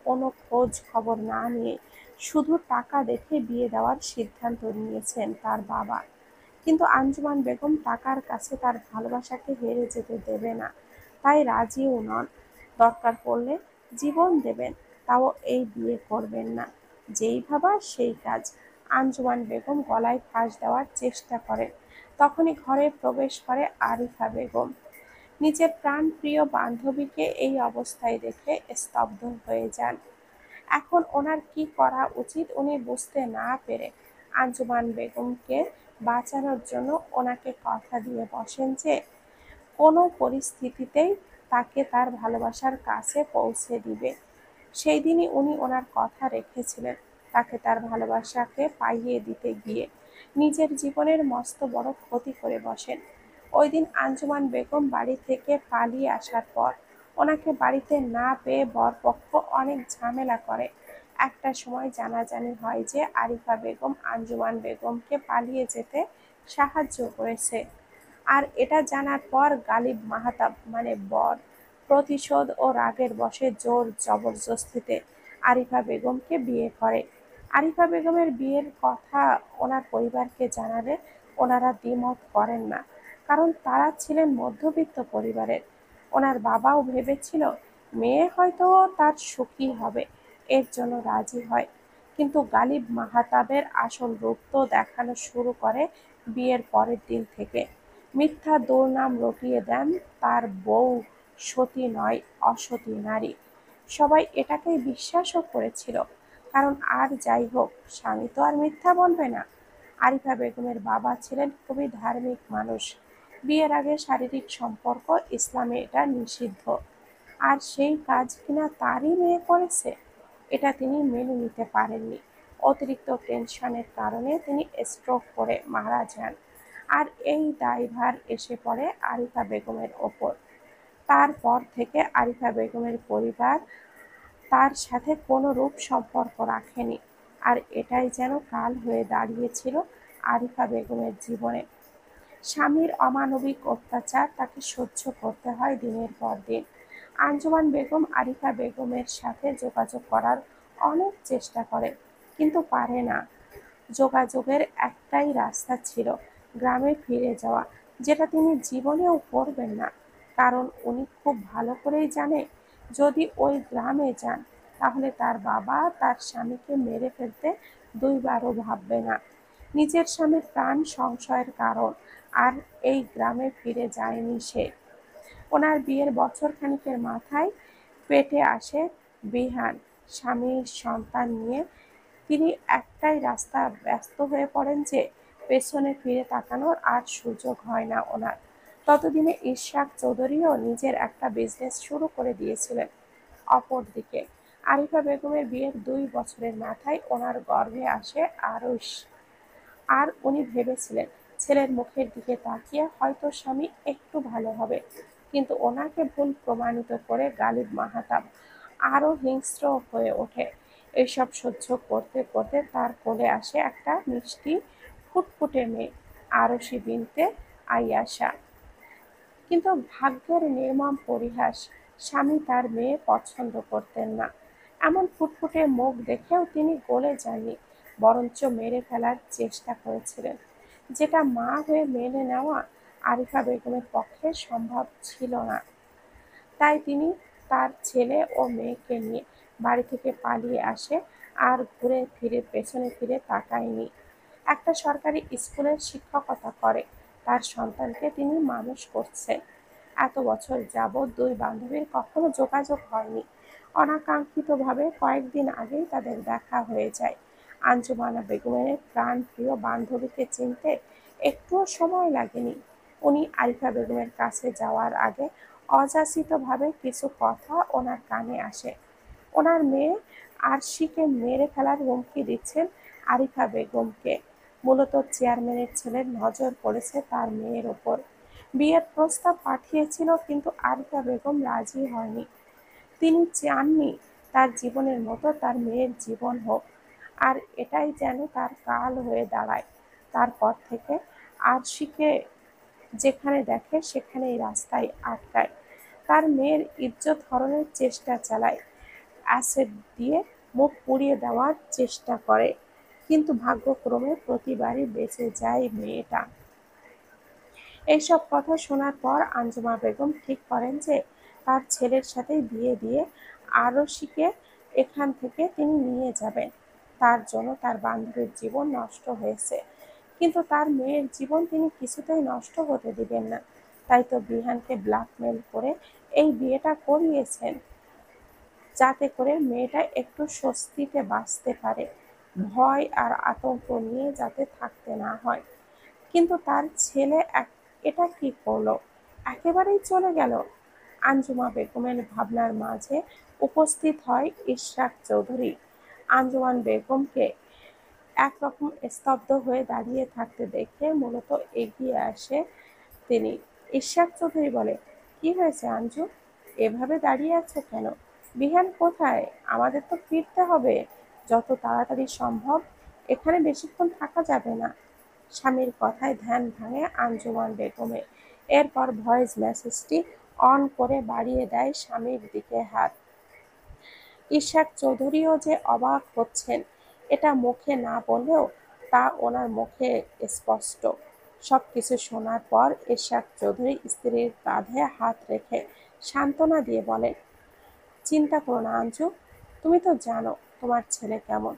কোনো খোঁজ খবর না নিয়ে শুধু টাকা দেখে বিয়ে দেওয়ার সিদ্ধান্ত নিয়েছেন তার বাবা। কিন্তু আঞ্জুমান বেগম টাকার কাছে তার ভালোবাসাকে হেরে যেতে দেবে না, তাই রাজিও নন। দরকার পড়লে জীবন দেবেন, তাও এই বিয়ে করবেন না। যেই ভাবা সেই কাজ। আঞ্জুমান বেগম গলায় ফাঁস দেওয়ার চেষ্টা করেন, তখনই ঘরে প্রবেশ করে আরিফা বেগম। নিজের প্রাণপ্রিয় বান্ধবীকে এই অবস্থায় দেখে স্তব্ধ হয়ে যান। এখন ওনার কি করা উচিত উনি বুঝতে না পেরে আঞ্জুমান বেগমকে বাঁচানোর জন্য ওনাকে কথা দিয়ে বসেন যে কোনো পরিস্থিতিতেই তাকে তার ভালোবাসার কাছে পৌঁছে দিবে। সেই দিনই উনি ওনার কথা রেখেছিলেন। তাকে তার ভালোবাসাকে পাইয়ে দিতে গিয়ে নিজের জীবনের মস্ত বড় ক্ষতি করে বসেন। ওই দিন আঞ্জুমান বেগম বাড়ি থেকে পালিয়ে আসার পর ওনাকে বাড়িতে না পেয়ে বরপক্ষ অনেক ঝামেলা করে। একটা সময় জানাজানি হয় যে আরিফা বেগম আঞ্জুমান বেগমকে পালিয়ে যেতে সাহায্য করেছে। আর এটা জানার পর গালিব মাহতাব মানে বর প্রতিশোধ ও রাগের বশে জোর জবরদস্তিতে আরিফা বেগমকে বিয়ে করে। আরিফা বেগমের বিয়ের কথা ওনার পরিবারকে জানালে ওনারা দ্বিমত করেন না, কারণ তারা ছিলেন মধ্যবিত্ত পরিবারের। ওনার বাবাও ভেবেছিল মেয়ে হয়তো তার সুখী হবে, এর জন্য রাজি হয়। কিন্তু গালিব মাহতাবের আসল রূপ তো দেখানো শুরু করে বিয়ের পরের দিন থেকে। মিথ্যা দুর্নাম রটিয়ে দেন তার বউ সতী নয়, অসতী নারী। সবাই এটাকেই বিশ্বাসও করেছিল, কারণ আর যাই হোক স্বামী তো আর মিথ্যা বলবে না। আরিফা বেগমের বাবা ছিলেন খুবই ধার্মিক মানুষ। বিয়ের আগে শারীরিক সম্পর্ক ইসলামে এটা নিষিদ্ধ, আর সেই কাজ কিনা তারই মেয়ে করেছে, এটা তিনি মেনে নিতে পারেননি। অতিরিক্ত টেনশনের কারণে তিনি স্ট্রোক করে মারা যান, আর এই দায়ভার এসে পড়ে আরিফা বেগমের ওপর। তারপর থেকে আরিফা বেগমের পরিবার তার সাথে কোনরূপ সম্পর্ক রাখেনি, আর এটাই যেন কাল হয়ে দাঁড়িয়েছিল আরিফা বেগমের জীবনে। স্বামীর অমানবিক অত্যাচার তাকে সহ্য করতে হয় দিনের পর দিন। আঞ্জুমান বেগম আরিফা বেগমের সাথে যোগাযোগ করার অনেক চেষ্টা করে, কিন্তু পারে না। যোগাযোগের একটাই রাস্তা ছিল গ্রামে ফিরে যাওয়া, যেটা তিনি জীবনেও করবেন না, কারণ উনি খুব ভালো করেই জানে যদি ওই গ্রামে যান তাহলে তার বাবা তার স্বামীকে মেরে ফেলতে দুইবারও ভাববে না। নিজের স্বামীর প্রাণ সংশয়ের কারণ আর এই গ্রামে ফিরে যায়নি সে। ওনার বিয়ের বছর খানিকের মাথায় পেটে আসে বিহান। স্বামীর সন্তান নিয়ে তিনি একটাই রাস্তা ব্যস্ত হয়ে পড়েন যে পেছনে ফিরে তাকানোর আর সুযোগ হয় না ওনার। ততদিনে ইশরাক চৌধুরীও নিজের একটা বিজনেস শুরু করে দিয়েছিলেন। অপরদিকে আরিফা বেগমের বিয়ের 2 বছরের মাথায় ওনার গর্ভে আসে আরুষ। আর উনি ভেবেছিলেন ছেলের মুখের দিকে তাকিয়ে হয়তো স্বামী একটু ভালো হবে, কিন্তু ওনাকে ভুল প্রমাণিত করে গালিব মাহতাব আরো হিংস্র হয়ে ওঠে। এইসব সহ্য করতে করতে তার কোলে আসে একটা মিষ্টি ফুটফুটে মেয়ে, আরশি বিনতে আইয়াশা। কিন্তু ভাগ্যের নির্মম পরিহাস, স্বামী তার মেয়ে পছন্দ করতেন না। এমন ফুটফুটে মুখ দেখেও তিনি গলে যাননি, বরঞ্চ মেরে ফেলার চেষ্টা করেছিলেন, যেটা মা হয়ে মেনে নেওয়া আরিফা বেগমের পক্ষে সম্ভব ছিল না। তাই তিনি তার ছেলে ও মেয়েকে নিয়ে বাড়ি থেকে পালিয়ে আসে, আর ঘুরে ফিরে পেছনে ফিরে তাকায়নি। একটা সরকারি স্কুলের শিক্ষকতা করে তার সন্তানকে তিনি মানুষ করছেন। এত বছর যাবৎ 2 বান্ধবীর কখনো যোগাযোগ হয়নি। অনাকাঙ্ক্ষিতভাবে কয়েকদিন আগেই তাদের দেখা হয়ে যায়। আঞ্জুমানা বেগমের প্রাণপ্রিয় বান্ধবীকে চিনতে একটুও সময় লাগেনি। উনি আরিফা বেগমের কাছে যাওয়ার আগে অযাচিতভাবে কিছু কথা ওনার কানে আসে। ওনার মেয়ে আরশিকে মেরে ফেলার হুমকি দিচ্ছেন আরিফা বেগমকে। মূলত চেয়ারম্যানের ছেলের নজর পড়েছে তার মেয়ের ওপর। বিয়ের প্রস্তাব পাঠিয়েছিল, কিন্তু আরিফা বেগম রাজি হয়নি। তিনি চাননি তার জীবনের মতো তার মেয়ের জীবন হোক, আর এটাই যেন তার কাল হয়ে দাঁড়ায়। তারপর থেকে আরশিকে যেখানে দেখে সেখানেই রাস্তায় আটকায়, তার মেয়ের ইজ্জত হরণের চেষ্টা চালায়, অ্যাসিড দিয়ে মুখ পুড়িয়ে দেওয়ার চেষ্টা করে, কিন্তু ভাগ্যক্রমে প্রতিবারই বেঁচে যায় মেয়েটা। এইসব কথা শোনার পর আঞ্জুমা বেগম ঠিক করেন যে তার ছেলের সাথেই বিয়ে দিয়ে আরশিকে এখান থেকে তিনি নিয়ে যাবেন। তার জন্য তার বান্ধবীর জীবন নষ্ট হয়েছে, কিন্তু তার মেয়ের জীবন তিনি কিছুতেই নষ্ট হতে দিবেন না। তাই তো বিহানকে ব্ল্যাকমেল করে এই বিয়েটা করিয়েছেন, যাতে করে মেয়েটা একটু স্বস্তিতে বাঁচতে পারে, ভয় আর আতঙ্ক নিয়ে যাতে থাকতে না হয়। কিন্তু তার ছেলে এটা কি করলো, একেবারেই চলে গেল। আঞ্জুমা বেগমের ভাবনার মাঝে উপস্থিত হয় ইশরাক চৌধুরী। আঞ্জুমান বেগমকে একরকম স্তব্ধ হয়ে দাঁড়িয়ে থাকতে দেখে মূলত এগিয়ে আসে তিনি। ইশরাক চৌধুরী বলে, কি হয়েছে আঞ্জু, এভাবে দাঁড়িয়ে আছো কেন? বিহান কোথায়? আমাদের তো ফিরতে হবে যত তাড়াতাড়ি সম্ভব, এখানে বেশিক্ষণ থাকা যাবে না। স্বামীর কথায় ধ্যান ভাঙে আঞ্জুমান বেগমের। এরপর ভয়েস মেসেজটি অন করে বাড়িয়ে দেয় স্বামীর দিকে হাত। ইশাক চৌধুরীও যে অবাক হচ্ছেন এটা মুখে না বললেও তা ওনার মুখে স্পষ্ট। সবকিছু শোনার পর ইশাক চৌধুরী স্ত্রীর কাঁধে হাত রেখে সান্ত্বনা দিয়ে বলেন, চিন্তা করো না আঞ্জু, তুমি তো জানো তোমার ছেলে কেমন।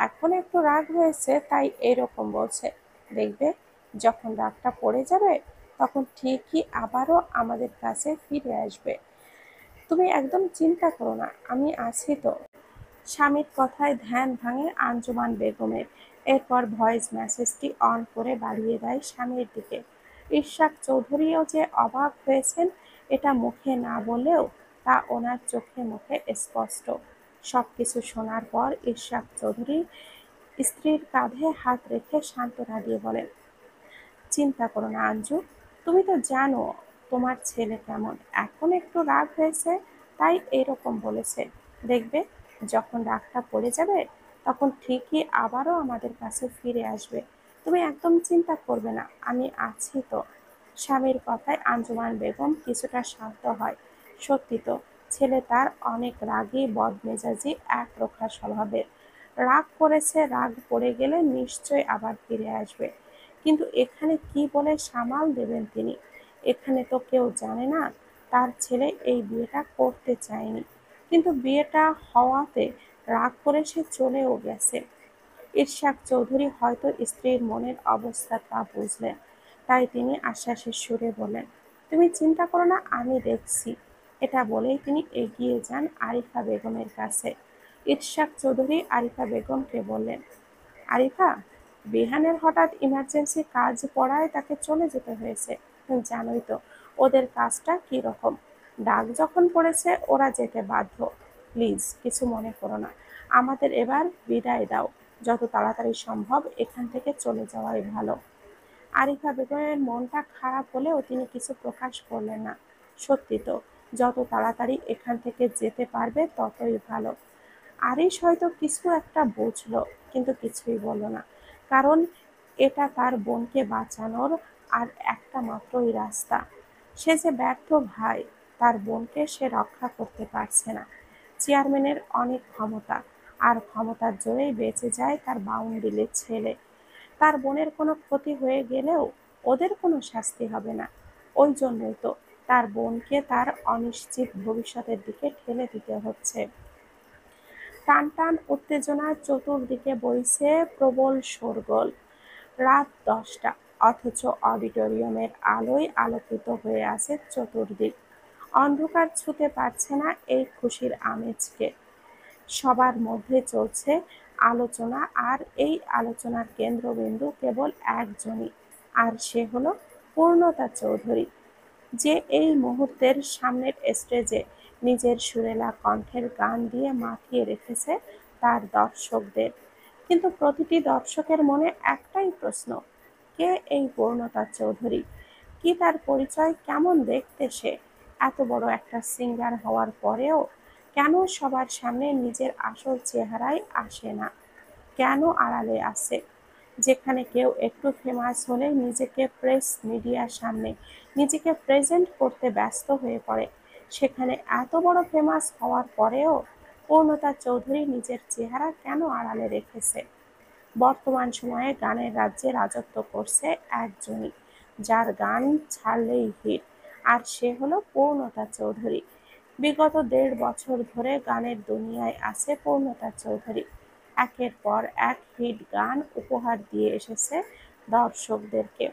এখন একটু রাগ হয়েছে তাই এরকম বলছে। দেখবে যখন রাগটা পড়ে যাবে তখন ঠিকই আবারও আমাদের কাছে ফিরে আসবে। তুমি একদম চিন্তা করো না, আমি আছি তো। স্বামীর কথায় ধ্যান ভাঙে আঞ্জুমান বেগমের। এরপর ভয়েস মেসেজটি অন করে বাড়িয়ে দেয় স্বামীর দিকে। ইশাক চৌধুরীও যে অবাক হয়েছেন এটা মুখে না বললেও তা ওনার চোখে মুখে স্পষ্ট। সবকিছু শোনার পর ইশাক চৌধুরী স্ত্রীর কাঁধে হাত রেখে সান্ত্বনা দিয়ে বলেন, চিন্তা করো না আঞ্জু, তুমি তো জানো তোমার ছেলে কেমন। এখন একটু রাগ হয়েছে তাই এরকম বলেছে। দেখবে যখন রাগটা পড়ে যাবে তখন ঠিকই আবারও আমাদের কাছে ফিরে আসবে। তুমি একদম চিন্তা করবে না, আমি আছি তো। স্বামীর কথায় আঞ্জুমান বেগম কিছুটা শান্ত হয়। সত্যি তো, ছেলে তার অনেক রাগী বদমেজাজি একরোখা স্বভাবের। রাগ করেছে, রাগ পড়ে গেলে নিশ্চয় আবার ফিরে আসবে। কিন্তু এখানে কি বলে সামাল দেবেন তিনি? এখানে তো কেউ জানে না তার ছেলে এই বিয়েটা করতে চায়নি, কিন্তু বিয়েটা হওয়াতে রাগ করে সে চলেও গেছে। ইশাক চৌধুরী হয়তো স্ত্রীর মনের অবস্থাটা বুঝলেন, তাই তিনি আশ্বাসের সুরে বললেন, তুমি চিন্তা করো না, আমি দেখছি। এটা বলেই তিনি এগিয়ে যান আরিফা বেগমের কাছে। ইশাক চৌধুরী আরিফা বেগমকে বললেন, আরিফা, বিহানের হঠাৎ ইমার্জেন্সি কাজ পড়ায় তাকে চলে যেতে হয়েছে। জানোই তো ওদের কাজটা কি রকম। ডাক যখন পড়েছে ওরা যেতে বাধ্য। প্লিজ কিছু মনে করো না, আমাদের এবার বিদায় দাও। যত তাড়াতাড়ি সম্ভব এখান থেকে চলে যাওয়াই ভালো। আরিফা বেগমের মনটা খারাপ হলেও তিনি কিছু প্রকাশ করলেন না। সত্যি তো, যত তাড়াতাড়ি এখান থেকে যেতে পারবে ততই ভালো। আরিশ হয়তো কিছু একটা বুঝলো, কিন্তু কিছুই বলল না। কারণ এটা তার বোনকে বাঁচানোর আর একটা মাত্রই রাস্তা। সে যে ব্যর্থ ভাই, তার বোনকে সে রক্ষা করতে পারছে না। চেয়ারম্যানের অনেক ক্ষমতা, আর ক্ষমতার জোরেই বেঁচে যায় তার বাউন্ডুলের ছেলে। তার বোনের কোনো ক্ষতি হয়ে গেলেও ওদের কোনো শাস্তি হবে না। ওই জন্যই তো তার বোনকে তার অনিশ্চিত ভবিষ্যতের দিকে ঠেলে দিতে হচ্ছে। টানটান উত্তেজনায় চতুর্দিকে বইছে প্রবল শোরগোল। রাত 10টা, অথচ অডিটোরিয়ামের আলোয় আলোকিত হয়ে আছে চতুর্দিক। অন্ধকার ছুঁতে পারছে না এই খুশির আমেজকে। সবার মধ্যে চলছে আলোচনা, আর এই আলোচনার কেন্দ্রবিন্দু কেবল একজনই, আর সে হলো পূর্ণতা চৌধুরী, যে এই মুহূর্তের সামনের স্টেজে নিজের সুরেলা কণ্ঠের গান দিয়ে মাতিয়ে রেখেছে তার দর্শকদের। কিন্তু প্রতিটি দর্শকের মনে একটাই প্রশ্ন, কে এই পূর্ণতা চৌধুরী? কি তার পরিচয়, কেমন দেখতে সে? এত বড় একটা সিঙ্গার হওয়ার পরেও কেন সবার সামনে নিজের আসল চেহারায় আসে না? কেন আড়ালে আছে? যেখানে কেউ একটু ফেমাস হলে নিজেকে প্রেস মিডিয়ার সামনে নিজেকে প্রেজেন্ট করতে ব্যস্ত হয়ে পড়ে, সেখানে এত বড় ফেমাস হওয়ার পরেও পূর্ণতা চৌধুরী নিজের চেহারা কেন আড়ালে রেখেছে? বর্তমান সময়ে গানের রাজ্যে রাজত্ব করছে একজনই, যার গান ছাড়লেই হিট, আর সে হলো পূর্ণতা চৌধুরী। বিগত ১.৫ বছর ধরে গানের দুনিয়ায় আছে পূর্ণতা চৌধুরী। একের পর এক হিট গান উপহার দিয়ে এসেছে দর্শকদেরকে,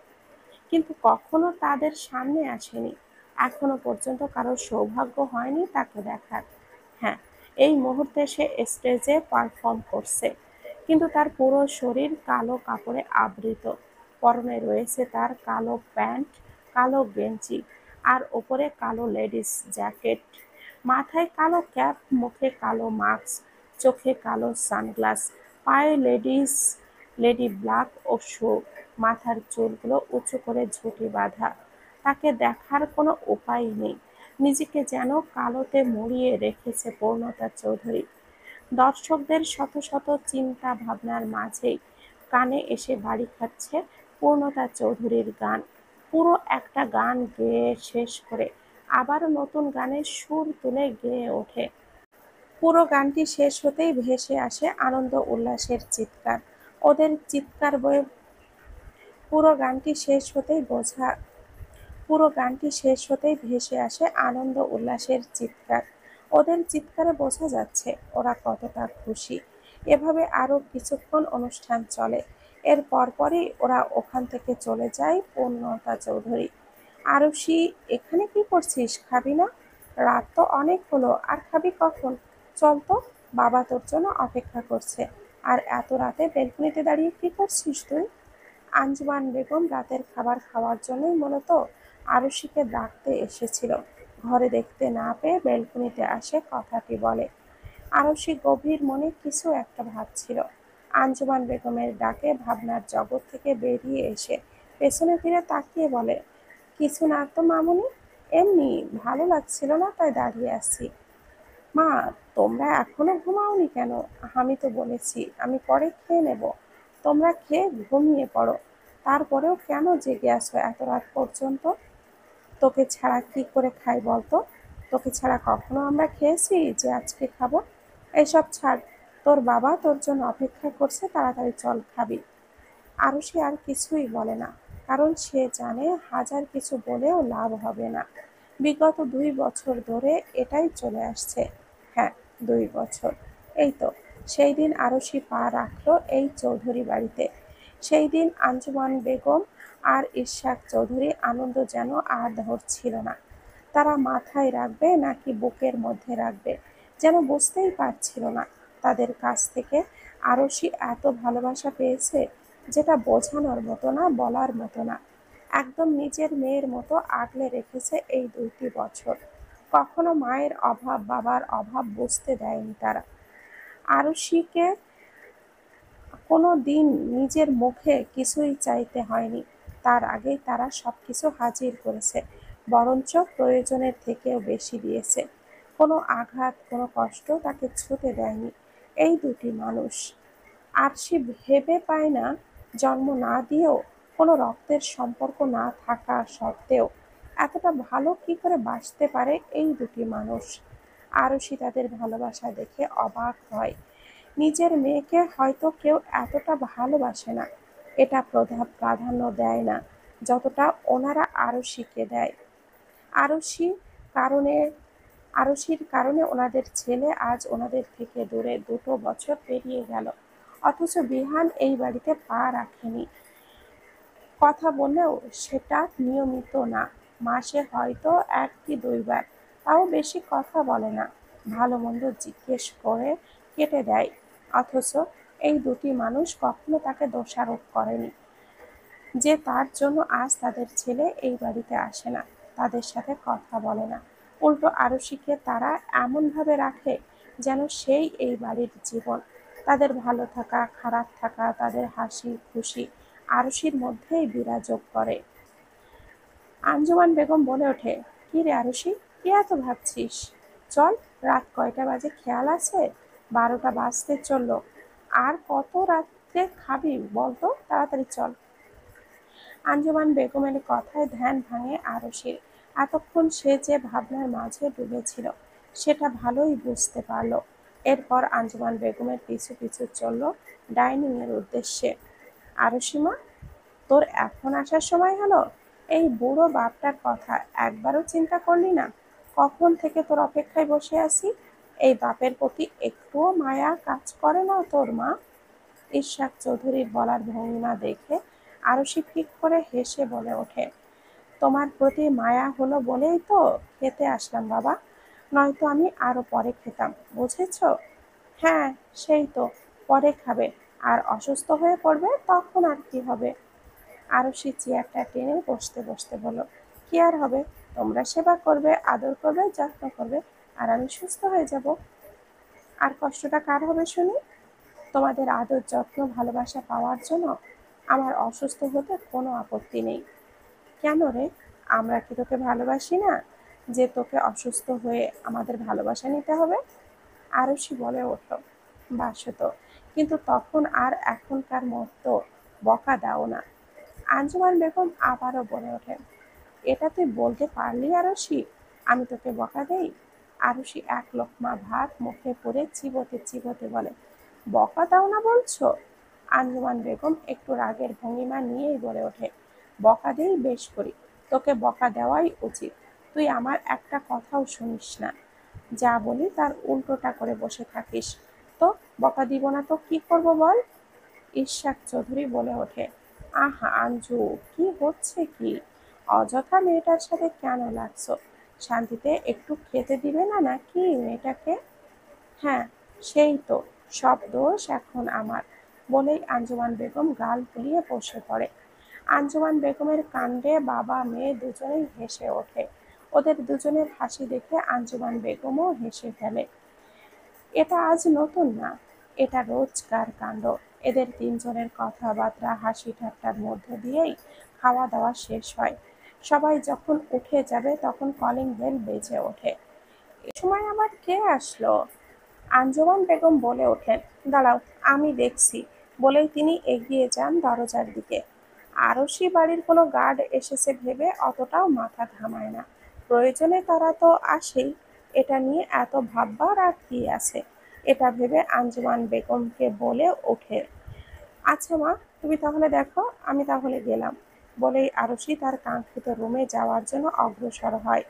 কিন্তু কখনো তাদের সামনে আসেনি। এখনো পর্যন্ত কারো সৌভাগ্য হয়নি তাকে দেখার। হ্যাঁ, এই মুহূর্তে সে স্টেজে পারফর্ম করছে, কিন্তু তার পুরো শরীর কালো কাপড়ে আবৃত। পরনে রয়েছে তার কালো প্যান্ট, কালো গেঞ্জি, আর ওপরে কালো লেডিস জ্যাকেট। মাথায় কালো ক্যাপ, মুখে কালো মাস্ক, চোখে কালো সানগ্লাস, পায়ে লেডি ব্লাক ও শু। মাথার চুলগুলো উঁচু করে ঝুঁটি বাঁধা। তাকে দেখার কোনো উপায় নেই, নিজেকে যেন কালোতে মুড়িয়ে রেখেছে পূর্ণতা চৌধুরী। দর্শকদের শত শত চিন্তা ভাবনার মাঝেই কানে এসে বাড়ি খাচ্ছে পূর্ণতা চৌধুরীর গান। পুরো একটা গান গেয়ে শেষ করে আবারও নতুন গানের সুর তুলে গেয়ে ওঠে। পুরো গানটি শেষ হতেই ভেসে আসে আনন্দ উল্লাসের চিৎকার। ওদের চিৎকার বয়ে পুরো গানটি শেষ হতেই বোঝা পুরো গানটি শেষ হতেই ভেসে আসে আনন্দ উল্লাসের চিৎকার। ওদের চিৎকারে বোঝা যাচ্ছে ওরা কতটা খুশি। এভাবে আরো কিছুক্ষণ অনুষ্ঠান চলে। এর পরপরই ওরা ওখান থেকে চলে যায় পূর্ণতা চৌধুরী। আরুষি, এখানে কি করছিস? খাবি না? রাত তো অনেক হলো, আর খাবি কখন? চল তো, বাবা তোর জন্য অপেক্ষা করছে। আর এত রাতে বেলকনিতে দাঁড়িয়ে কি করছিস তুই? আঞ্জুমান বেগম রাতের খাবার খাওয়ার জন্যই মূলত আরুষিকে ডাকতে এসেছিল। ঘরে দেখতে না পেয়ে বেলকনিতে আসে কথাটি বলে। আরুষি গভীর মনে কিছু একটা ভাবছিল। আঞ্জুমান বেগমের ডাকে ভাবনার জগৎ থেকে বেরিয়ে এসে পেছনে ফিরে তাকিয়ে বলে, কিছু না তো মামুনি, এমনি ভালো লাগছিল না তাই দাঁড়িয়ে আছি। মা, তোমরা এখনো ঘুমাওনি কেন? আমি তো বলেছি আমি পরে খেয়ে নেব। তোমরা খেয়ে ঘুমিয়ে পড়ো। তারপরেও কেন জেগে আছো এত রাত পর্যন্ত? তোকে ছাড়া কি করে খাই বলতো? তোকে ছাড়া কখনো আমরা খেয়েছি যে আজকে খাবো? এইসব ছাড়, তোর বাবা তোর জন্য অপেক্ষা করছে, তাড়াতাড়ি চল খাবি। আরুষি আর কিছুই বলে না, কারণ সে জানে হাজার কিছু বলেও লাভ হবে না। বিগত 2 বছর ধরে এটাই চলে আসছে। হ্যাঁ, 2 বছর। এই তো সেই দিন আরুষি পা রাখলো এই চৌধুরী বাড়িতে। সেই দিন আঞ্জুমান বেগম আর ইশাক চৌধুরী আনন্দ যেন আর ধরছিল না। তারা মাথায় রাখবে নাকি বুকের মধ্যে রাখবে যেন বুঝতেই পারছিল না। তাদের কাছ থেকে আরুষি এত ভালোবাসা পেয়েছে যেটা বোঝানোর মতো না, বলার মতো না। একদম নিজের মেয়ের মতো আগলে রেখেছে এই 2টি বছর। কখনো মায়ের অভাব, বাবার অভাব বুঝতে দেয়নি তারা। আরুষিকে কোনো দিন নিজের মুখে কিছুই চাইতে হয়নি। তার আগেই তারা সবকিছু হাজির করেছে, বরঞ্চ প্রয়োজনের থেকেও বেশি দিয়েছে। কোনো আঘাত, কোনো কষ্ট তাকে ছুঁতে দেয়নি এই 2টি মানুষ। আর সে ভেবে পায় না, জন্ম না দিয়েও, কোনো রক্তের সম্পর্ক না থাকা সত্ত্বেও এতটা ভালো কি করে বাসতে পারে এই 2টি মানুষ। আরুষি তাদের ভালোবাসা দেখে অবাক হয়। নিজের মেয়েকে হয়তো কেউ এতটা ভালোবাসে না, এটা প্রাধান্য দেয় না যতটা ওনারা আরুষিকে দেয়। আরুষি কারণে আরুষির কারণে ওনাদের ছেলে আজ ওনাদের থেকে দূরে 2 বছর পেরিয়ে গেল, অথচ বিহান এই বাড়িতে পা রাখেনি। কথা বললেও সেটা নিয়মিত না, মাসে হয়তো 1 কি 2 বার, তাও বেশি কথা বলে না। ভালো মন্দ জিজ্ঞেস করে কেটে দেয়। অথচ এই 2টি মানুষ কখনো তাকে দোষারোপ করেনি যে তার জন্য আজ তাদের ছেলে এই বাড়িতে আসে না, তাদের সাথে কথা বলে না। উল্টো আরুষিকে তারা এমনভাবে রাখে যেন সেই এই বাড়ির জীবন। তাদের ভালো থাকা, খারাপ থাকা, তাদের হাসি খুশি আরুষির মধ্যেই বিরাজোগ করে। আঞ্জুমান বেগম বলে ওঠে, কি রে আরুষি, কি এত ভাবছিস? চল, রাত কয়টা বাজে খেয়াল আছে? 12টা বাজতে চললো। আর কত রাতে খাবি বলতো, তাড়াতাড়ি চল। আঞ্জুমান বেগমের কথায় ধ্যান ভাঙে আরুষির। এতক্ষণ সে যে ভাবনার মাঝে ডুবেছিল সেটা ভালোই বুঝতে পারল। এরপর আঞ্জুমান বেগমের পিছু পিছু চলল ডাইনিং এর উদ্দেশ্যে। আরুষিমা, তোর এখন আসার সময় হলো? এই বুড়ো বাপটার কথা একবারও চিন্তা করলি না? কখন থেকে তোর অপেক্ষায় বসে আছি। এই বাপের প্রতি একটুও মায়া কাজ করে না তোর? মা, ইশাক চৌধুরীর বলার ভঙ্গিমা দেখে আরুষি ফিক করে হেসে বলে ওঠে, তোমার প্রতি মায়া হলো বলেই তো খেতে আসলাম বাবা, নয়তো আমি আরো পরে খেতাম, বুঝেছ? হ্যাঁ, সেই তো, পরে খাবে, আর অসুস্থ হয়ে পড়বে তখন আর কি হবে? আরুষি চেয়ারটা টেনে বসতে বসতে বলল, কি আর হবে, তোমরা সেবা করবে, আদর করবে, যত্ন করবে, আর আমি সুস্থ হয়ে যাব। আর কষ্টটা কার হবে শুনি? তোমাদের আদর, যত্ন, ভালোবাসা পাওয়ার জন্য আমার অসুস্থ হতে কোনো আপত্তি নেই। কেন রে, আমরা কি তোকে ভালোবাসি না যে তোকে অসুস্থ হয়ে আমাদের ভালোবাসা নিতে হবে? আরুষি বলে উঠল, বাসো তো, কিন্তু তখন আর এখনকার মতো বকা দাও না। আঞ্জুমান বেগম আবারও বলে ওঠেন, এটা তুই বলতে পারলি আরশি? আমি তোকে বকা দেই? আরশি এক লোকমা ভাত মুখে পুরে চিবোতে চিবোতে বলে, বকা দাও না বলছো? আঞ্জুমান বেগম একটু রাগের ভঙ্গিমা নিয়েই বলে ওঠে, বকা দেই বেশ করি, তোকে বকা দেওয়াই উচিত। তুই আমার একটা কথাও শুনিস না, যা বলি তার উল্টোটা করে বসে থাকিস। তো বকা দিব না তো কি করব বল? ইশাক চৌধুরী বলে ওঠে, আহা আঞ্জু, কি হচ্ছে কি? অযথা মেয়েটার সাথে কেন লাগছো? শান্তিতে একটু খেতে দিবে না নাকি মেয়েটাকে? হ্যাঁ, সেই তো, সব দোষ এখন আমার, বলেই আঞ্জুমান বেগম গাল ফুলিয়ে বসে পড়ে। আঞ্জুমান বেগমের কাণ্ডে বাবা মেয়ে দুজনেই হেসে ওঠে। ওদের দুজনের হাসি দেখে আঞ্জুমান বেগমও হেসে ফেলে। এটা আজ নতুন না, এটা রোজকার কাণ্ড। এদের তিনজনের কথাবার্তা হাসি ঠাট্টার মধ্য দিয়েই খাওয়া দাওয়া শেষ হয়। সবাই যখন উঠে যাবে তখন কলিং বেল বেজে ওঠে। এ সময় আবার কে আসলো? আঞ্জুমান বেগম বলে ওঠেন, দাঁড়াও, আমি দেখছি, বলেই তিনি এগিয়ে যান দরজার দিকে। আরশি বাড়ির কোনো গার্ড এসেছে ভেবে অতটাও মাথা ঘামায় না। প্রয়োজনে তারা তো আসেই, এটা নিয়ে এত ভাববার আর কি আছে? এটা ভেবে আঞ্জুমান বেগমকে বলে ওঠে, আচ্ছা মা, তুমি তাহলে দেখো, আমি তাহলে গেলাম। বলেই আরশি তার কাঙ্ক্ষিত রুমে যাওয়ার জন্য অগ্রসর হয়।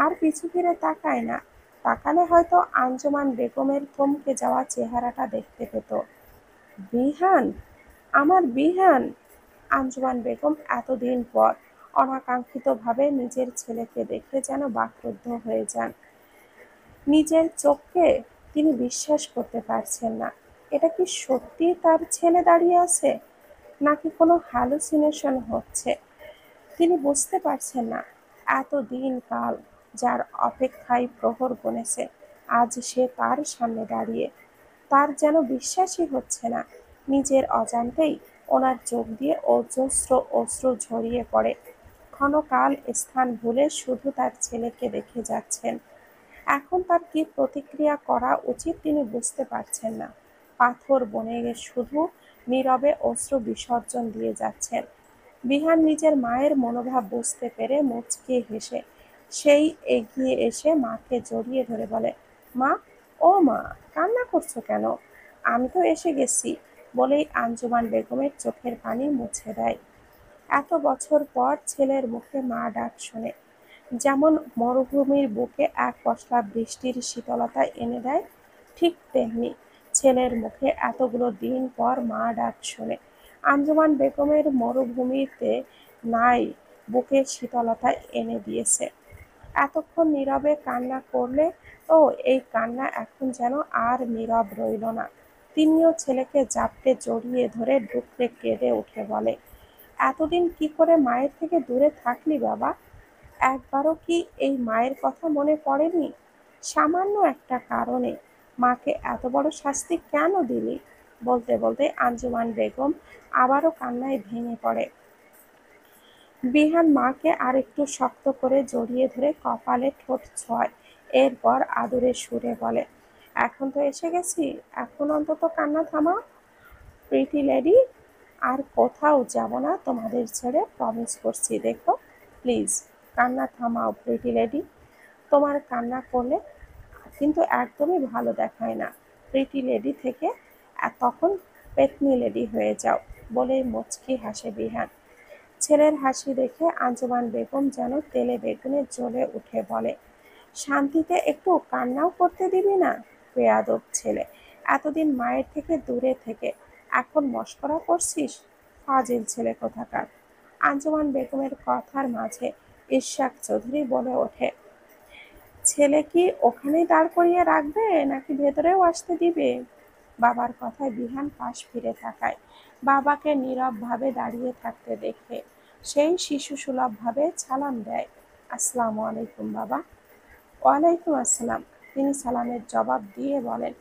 আর পিছু ফিরে তাকায় না। তাকালে হয়তো আঞ্জুমান বেগমের থমকে যাওয়া চেহারাটা দেখতে পেত। বিহান, আমার বিহান! আঞ্জুমান বেগম এতদিন পর অনাকাঙ্ক্ষিতভাবে নিজের ছেলেকে দেখে যেন বাকরুদ্ধ হয়ে যান। নিজের চোখকে তিনি বিশ্বাস করতে পারছেন না। এটা কি সত্যি তার ছেলে দাঁড়িয়ে আছে, নাকি কোনো হ্যালুসিনেশন হচ্ছে? তিনি বুঝতে পারছেন না। এতদিন কাল যার অপেক্ষায় প্রহর গুনেছে, আজ সে তার সামনে দাঁড়িয়ে। তার যেন বিশ্বাসই হচ্ছে না। নিজের অজান্তেই ওনার চোখ দিয়ে অজস্র অশ্রু ঝরিয়ে পড়ে। ক্ষণকাল স্থান ভুলে শুধু তার ছেলেকে দেখে যাচ্ছেন। এখন তার কি প্রতিক্রিয়া করা উচিত তিনি বুঝতে পারছেন না। পাথর বনে শুধু নীরবে অশ্রু বিসর্জন দিয়ে যাচ্ছেন। বিহান নিজের মায়ের মনোভাব বুঝতে পেরে মুচকি হেসে সেই এগিয়ে এসে মাকে জড়িয়ে ধরে বলে, মা, ও মা, কান্না করছো কেন? আমি তো এসে গেছি, বলেই আঞ্জুমান বেগমের চোখের পানি মুছে দেয়। এত বছর পর ছেলের মুখে মা ডাক শুনে যেমন মরুভূমির বুকে এক পশলা বৃষ্টির শীতলতা এনে দেয়, ঠিক তেমনি ছেলের মুখে এতগুলো দিন পর মা ডাক শুনে আঞ্জুমান বেগমের মরুভূমিতে নাই বুকের শীতলতা এনে দিয়েছে। এতক্ষণ নীরবে কান্না করলে ও এই কান্না এখন যেন আর নীরব রইল না। তিনিও ছেলেকে জাপটে জড়িয়ে ধরে ডুকরে কেঁদে উঠে বলে, এতদিন কি করে মায়ের থেকে দূরে থাকলি বাবা? একবারও কি এই মায়ের কথা মনে পড়েনি? সামান্য একটা কারণে মাকে এত বড় শাস্তি কেন দিলি? বলতে বলতে আঞ্জুমান বেগম আবারও কান্নায় ভেঙে পড়ে। বিহান মাকে আরেকটু শক্ত করে জড়িয়ে ধরে কপালে ঠোঁট ছোঁয়। এরপর আদুরে সুরে বলে, এখন তো এসে গেছি, এখন অন্তত কান্না থামাও। প্রিটি লেডি, আর কোথাও যাব না তোমাদের ছেড়ে, প্রমিস করছি। দেখো প্লিজ, কান্না থামাও প্রিটি লেডি। তোমার কান্না করলে কিন্তু একদমই ভালো দেখায় না। প্রিটি লেডি থেকে তখন পেতনি লেডি হয়ে যাও, বলেই মুচকি হাসে বিহান। ছেলের হাসি দেখে আঞ্জুমান বেগম যেন তেলে বেগুনে জ্বলে উঠে বলে, শান্তিতে একটু কান্নাও করতে দিবি না? বেয়াদব ছেলে, এতদিন মায়ের থেকে দূরে থেকে এখন মশকরা করছিস? ফাজিল ছেলে কোথাকার! আঞ্জুমান বেগমের কথার মাঝে ইশাক চৌধুরী বলে ওঠে, ছেলে কি ওখানেই দাঁড় করিয়ে রাখবে নাকি ভেতরেও আসতে দিবে? বাবার কথায় বিহান পাশ ফিরে তাকায়। বাবাকে নীরবভাবে দাঁড়িয়ে থাকতে দেখে সেই শিশুসুলভভাবে সালাম দেয়, আসসালামু আলাইকুম বাবা। ওয়ালাইকুম আসসালাম। তিনি সালামের জবাব দিয়ে বলেন,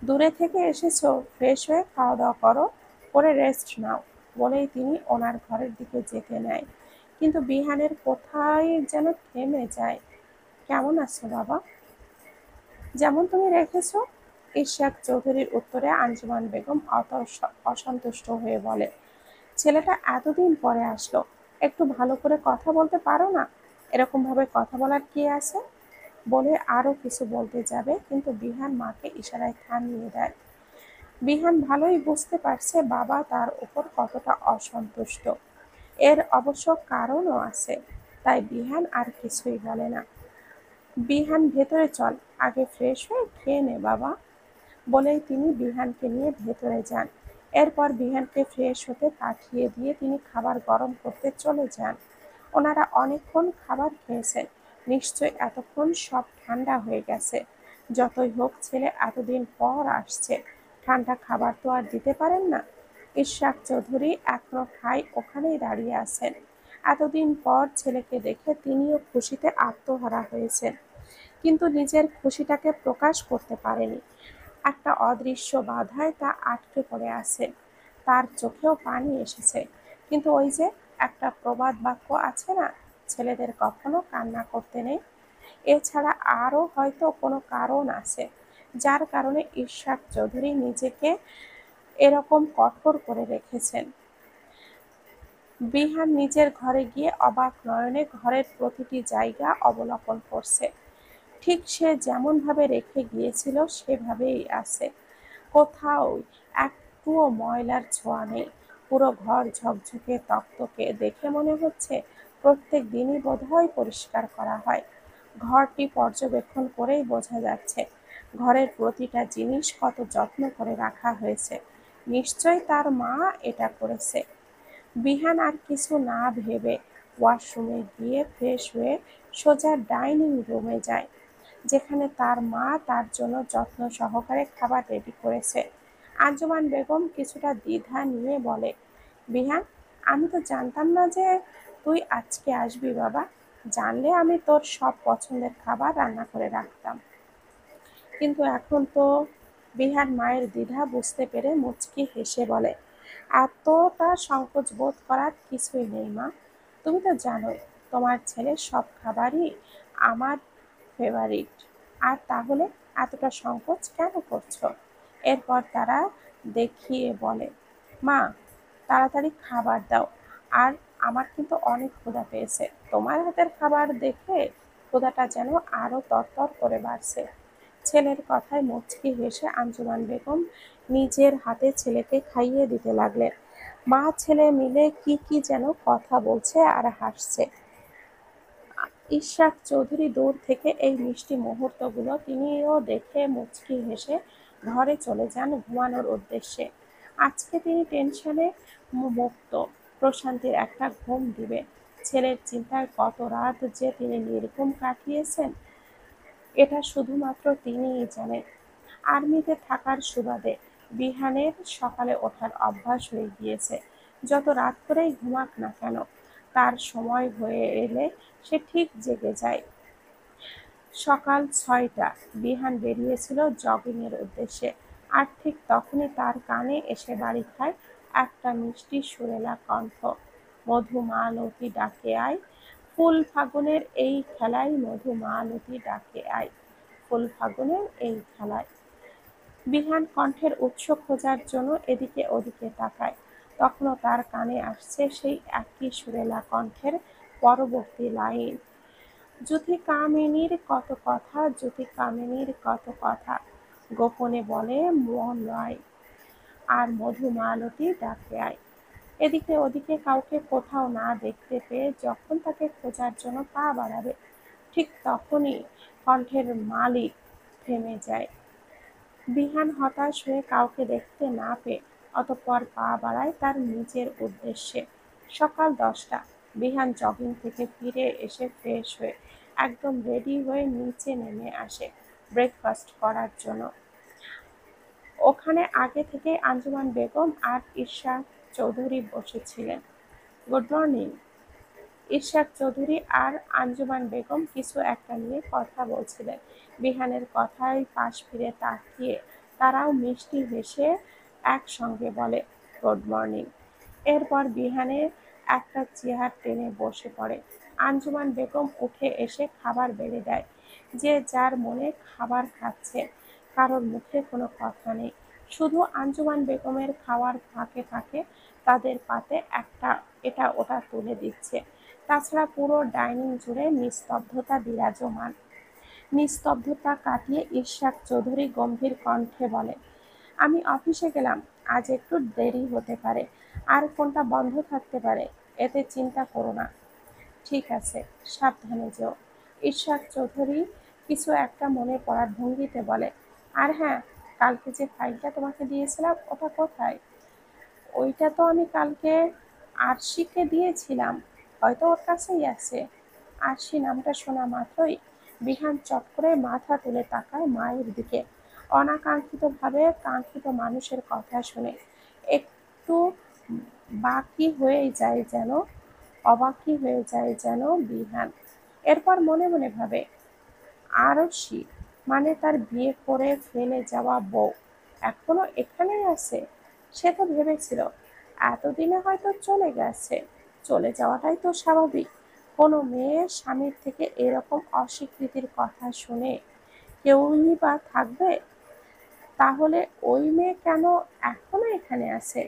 দূরে থেকে এসেছো, ফ্রেশ হয়ে খাওয়া দাওয়া করো, করে রেস্ট নাও। বলেই তিনি ওনার ঘরের দিকে যেতে নেয়। কিন্তু বিহানের কোথায় যেন থেমে যায়। কেমন আছো বাবা? যেমন তুমি রেখেছো। ইশাক চৌধুরীর উত্তরে আঞ্জুমান বেগম অসন্তুষ্ট হয়ে বলে, ছেলেটা এতদিন পরে আসলো, একটু ভালো করে কথা বলতে পারো না? এরকম ভাবে কথা বলার কি আছে? বলে আরো কিছু বলতে যাবে, কিন্তু বিহান মাকে ইশারায় থামিয়ে দেয়। বিহান ভালোই বুঝতে পারছে বাবা তার উপর কতটা অসন্তুষ্ট। এর অবশ্য কারণও আছে, তাই বিহান আর কিছুই বলে না। বিহান, ভেতরে চল, আগে ফ্রেশ হয়ে খেয়ে নে বাবা। বলেই তিনি বিহানকে নিয়ে ভেতরে যান। এরপর বিহানকে ফ্রেশ হতে পাঠিয়ে দিয়ে তিনি খাবার গরম করতে চলে যান। ওনারা অনেকক্ষণ খাবার খেয়েছেন, নিশ্চয় এতক্ষণ সব ঠান্ডা হয়ে গেছে। যতই হোক ছেলে এতদিন পর আসছে, ঠান্ডা খাবার তো আর দিতে পারেন না। ইশরাক চৌধুরী এখনো ঠায় ওখানেই দাঁড়িয়ে আছেন। এতদিন পর ছেলেকে দেখে তিনিও খুশিতে আত্মহারা হয়েছেন, কিন্তু নিজের খুশিটাকে প্রকাশ করতে পারেনি। একটা অদৃশ্য বাধায় তা আটকে পড়ে আছে। তার চোখেও পানি এসেছে, কিন্তু ওই যে একটা প্রবাদ বাক্য আছে না, ছেলেদের কখনো কান্না করতে নেই। এছাড়া আরও হয়তো কোনো কারণ আছে, যার কারণে ইশরাক চৌধুরী নিজেকে এরকম কঠোর করে রেখেছেন। বিহান নিজের ঘরে গিয়ে অবাক নয়নে ঘরের প্রতিটি জায়গা অবলোকন করছে। ঠিক সে যেমনভাবে রেখে গিয়েছিল সেভাবেই আছে। কোথাও একটুও ময়লার ছোঁয়া নেই। পুরো ঘর ঝকঝকে তকতকে, দেখে মনে হচ্ছে প্রত্যেক দিনই বোধহয় পরিষ্কার করা হয়। ঘরটি পর্যবেক্ষণ করেই বোঝা যাচ্ছে ঘরের প্রতিটা জিনিস কত যত্ন করে রাখা হয়েছে। নিশ্চয় তার মা এটা করেছে। বিহান আর কিছু না ভেবে ওয়াশরুমে গিয়ে ফ্রেশ হয়ে সোজা ডাইনিং রুমে যায়, যেখানে তার মা তার জন্য যত্ন সহকারে খাবার রেডি করেছে। আঞ্জুমান বেগম কিছুটা দ্বিধা নিয়ে বলে, বিহান, আমি তো জানতাম না যে তুই আজকে আসবি বাবা। জানলে আমি তোর সব পছন্দের খাবার রান্না করে রাখতাম। কিন্তু এখন তো। বিহান মায়ের দ্বিধা বুঝতে পেরে মুচকি হেসে বলে, এতটা সংকোচ বোধ করার কিছুই নেই মা। তুমি তো জানোই তোমার ছেলের সব খাবারই আমার ফেভারিট। আর তাহলে এতটা সংকোচ কেন করছো? এরপর তারা দেখিয়ে বলে, মা, তাড়াতাড়ি খাবার দাও। আর আমার কিন্তু অনেক ক্ষুধা পেয়েছে। তোমার হাতের খাবার দেখে ক্ষুধাটা যেন আরো তরতর করে বাড়ছে। ছেলের কথায় মুচকি হেসে আঞ্জুমান বেগম নিজের হাতে ছেলেকে খাইয়ে দিতে লাগলেন। মা ছেলে মিলে কি কি যেন কথা বলছে আর হাসছে। ইশরাক চৌধুরী দূর থেকে এই মিষ্টি মুহূর্তগুলো তিনিও দেখে মুচকি হেসে ঘরে চলে যান ঘুমানোর উদ্দেশ্যে। আজকে তিনি টেনশনে মুক্ত, প্রশান্তির একটা ঘুম দিবে। ছেলের চিন্তায় কত রাত যে তিনি নির্ঘুম কাটিয়েছেন, এটা শুধুমাত্র তিনিই জানেন। আর্মিতে থাকার সুবাদে বিহানের সকালে ওঠার অভ্যাস হয়ে গিয়েছে। যত রাত করেই ঘুমাক না কেন, তার সময় হয়ে এলে সে ঠিক জেগে যায়। সকাল ৬টা, বিহান বেরিয়েছিল জগিংয়ের উদ্দেশ্যে। আর ঠিক তখনই তার কানে এসে বাড়ি খায় একটা মিষ্টি সুরেলা কণ্ঠ। মধুমালতী ডাকে আয়, ফুল ফাগুনের এই খেলায় মধুমালতী ডাকে আয়, ফুল ফাগুনের এই খেলায়। বিহান কণ্ঠের উৎস খোঁজার জন্য এদিকে ওদিকে তাকায়। তখনও তার কানে আসছে সেই একই সুরেলা কণ্ঠের পরবর্তী লাইন, জ্যোতিকামিনীর কত কথা, জ্যোতিকামিনীর কত কথা, গোপনে বলে মন লয়, আর মধুমালতী ডাকে আয়। এদিকে ওদিকে কাউকে কোথাও না দেখতে পেয়ে যখন তাকে খোঁজার জন্য পা বাড়াবে, ঠিক তখনই কণ্ঠের মালিক থেমে যায়। বিহান হতাশ হয়ে কাউকে দেখতে না পেয়ে অতঃপর পা বাড়ায় তার নিজের উদ্দেশ্যে। সকাল 10টা, বিহান জগিং থেকে ফিরে এসে ফ্রেশ হয়ে একদম রেডি হয়ে নিচে নেমে আসে ব্রেকফাস্ট করার জন্য। ওখানে আগে থেকে আঞ্জুমান বেগম আর ইশরাক চৌধুরী বসেছিলেন। Good morning. ইশরাক চৌধুরী আর আঞ্জুমান বেগম কিছু একটা নিয়ে কথা বলছিলেন। বিহানের কথায় পাশ ফিরে তাকিয়ে তারাও মিষ্টি হেসে একসঙ্গে বলে, গুড মর্নিং। এরপর বিহানে একটা চেয়ার টেনে বসে পড়ে। আঞ্জুমান বেগম উঠে এসে খাবার বেড়ে দেয়। যে যার মনে খাবার খাচ্ছে, কারোর মুখে কোনো কথা নেই। শুধু আঞ্জুমান বেগমের খাওয়ার ফাঁকে ফাঁকে তাদের পাতে একটা এটা ওটা তুলে দিচ্ছে। তাছাড়া পুরো ডাইনিং জুড়ে নিস্তব্ধতা বিরাজমান। নিস্তব্ধতা কাটিয়ে ইশরাক চৌধুরী গম্ভীর কণ্ঠে বলে, আমি অফিসে গেলাম, আজ একটু দেরি হতে পারে, আর ফোনটা বন্ধ থাকতে পারে, এতে চিন্তা করো না। ঠিক আছে, সাবধানে যেও। ইশরাক চৌধুরী কিছু একটা মনে পড়ার ভঙ্গিতে বলে, আর হ্যাঁ, কালকে যে ফাইলটা তোমাকে দিয়েছিলাম ওটা কোথায়? ওইটা তো আমি কালকে আরশিকে দিয়েছিলাম, হয়তো ওর কাছেই আছে। আরশি নামটা শোনা মাত্রই বিহান চট করে মাথা তুলে তাকায় মায়ের দিকে। অনাকাঙ্ক্ষিতভাবে কাঙ্ক্ষিত মানুষের কথা শুনে একটু বাকি হয়ে যায় যেন, অবাকই হয়ে যায় যেন বিহান। এরপর মনে মনে ভাবে, আরশি মানে তার বিয়ে করে ফেলে যাওয়া বউ এখনো এখানেই আছে। সে তো ভেবেছিল এতদিনে হয়তো চলে গেছে। চলে যাওয়াটাই তো স্বাভাবিক। কোনো মেয়ে স্বামীর থেকে এরকম অস্বীকৃতির কথা শুনে কেউই বা থাকবে? তাহলে ওই মেয়ে কেন এখনো এখানে আছে?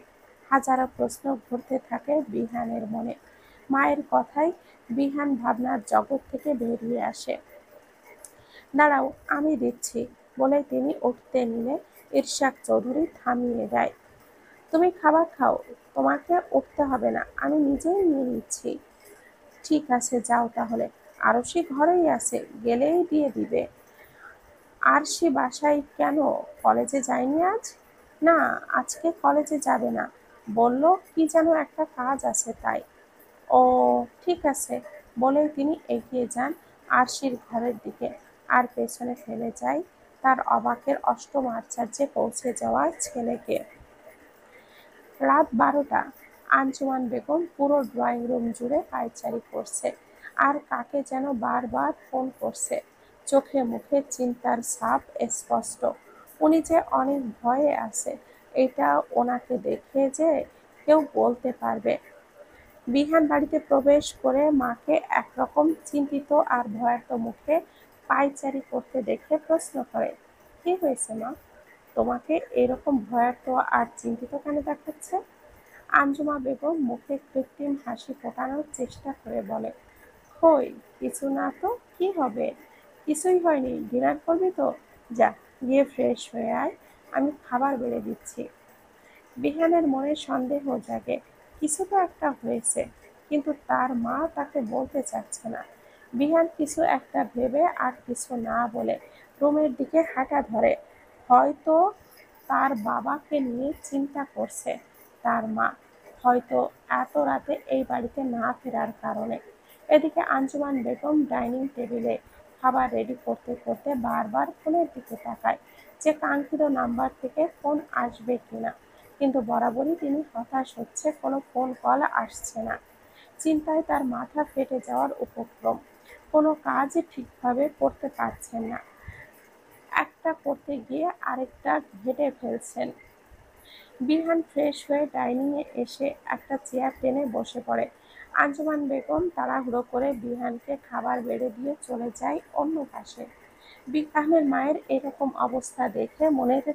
হাজারো প্রশ্ন ঘুরতে থাকে বিহানের মনে। মায়ের কথায় বিহান ভাবনার জগৎ থেকে বেরিয়ে আসে। দাঁড়াও, আমি দিচ্ছি বলে তিনি উঠতে নিলে ইরশাদ চৌধুরী থামিয়ে দেয়। তুমি খাবার খাও, তোমাকে উঠতে হবে না, আমি নিজেই নিয়ে নিচ্ছি। ঠিক আছে, যাও তাহলে। আরশি ঘরেই আছে, গেলেই দিয়ে দিবে। আর সে বাসায় কেন? কলেজে যায়নি আজ? না, আজকে কলেজে যাবে না, বলল কি যেন একটা কাজ আছে তাই। ও, ঠিক আছে বলেই তিনি এগিয়ে যান আরশির ঘরের দিকে, আর পেছনে ফেলে যায় তার অবাকের অষ্টম আশ্চর্যে পৌঁছে যাওয়া ছেলেকে। রাত 12টা। আঞ্জুমান বেগম পুরো ড্রয়িং রুম জুড়ে পায়চারি করছে, আর কাকে যেন বারবার ফোন করছে। চোখে মুখে চিন্তার ছাপ স্পষ্ট। উনি যে অনেক ভয়ে আছে এটা ওনাকে দেখে যে কেউ বলতে পারবে। বিহান বাড়িতে প্রবেশ করে মাকে একরকম চিন্তিত আর ভয়ার্ত মুখে পায়চারি করতে দেখে প্রশ্ন করে, কি হয়েছে মা? তোমাকে এরকম ভয়ার্ত আর চিন্তিত কেন দেখাচ্ছে? আঞ্জুমা বেগম মুখে কৃত্রিম হাসি ফোটানোর চেষ্টা করে বলে, কই কিছু না তো, কি হবে? কিছুই হয়নি। ডিনার করবি তো? যা, গিয়ে ফ্রেশ হয়ে আয়, আমি খাবার বেড়ে দিচ্ছি। বিহানের মনে সন্দেহ জাগে, কিছু তো একটা হয়েছে, কিন্তু তার মা তাকে বলতে চাচ্ছে না। বিহান কিছু একটা ভেবে আর কিছু না বলে রুমের দিকে হাঁটা ধরে। হয়তো তার বাবাকে নিয়ে চিন্তা করছে তার মা, হয়তো এত রাতে এই বাড়িতে না ফেরার কারণে। এদিকে আঞ্জুমান বেগম ডাইনিং টেবিলে খাবার রেডি করতে করতে বারবার ফোনের দিকে তাকায়, যে কাঙ্ক্ষিত নাম্বার থেকে ফোন আসবে কিনা। কিন্তু বরাবরই তিনি হতাশ হচ্ছে, কোনো ফোন কল আসছে না। চিন্তায় তার মাথা ফেটে যাওয়ার উপক্রম। কোনো কাজই ঠিকভাবে করতে পারছেন না, একটা করতে গিয়ে আরেকটা ঘেটে ফেলছেন। বিহান ফ্রেশ হয়ে ডাইনিংয়ে এসে একটা চেয়ার টেনে বসে পড়ে। আঞ্জুমান বেগম তাড়াহুড়ো করে বিহানকে খাবার বেড়ে দিয়ে চলে যায় অন্য পাশে। বিহানের মায়ের এরকম অবস্থা দেখে মনের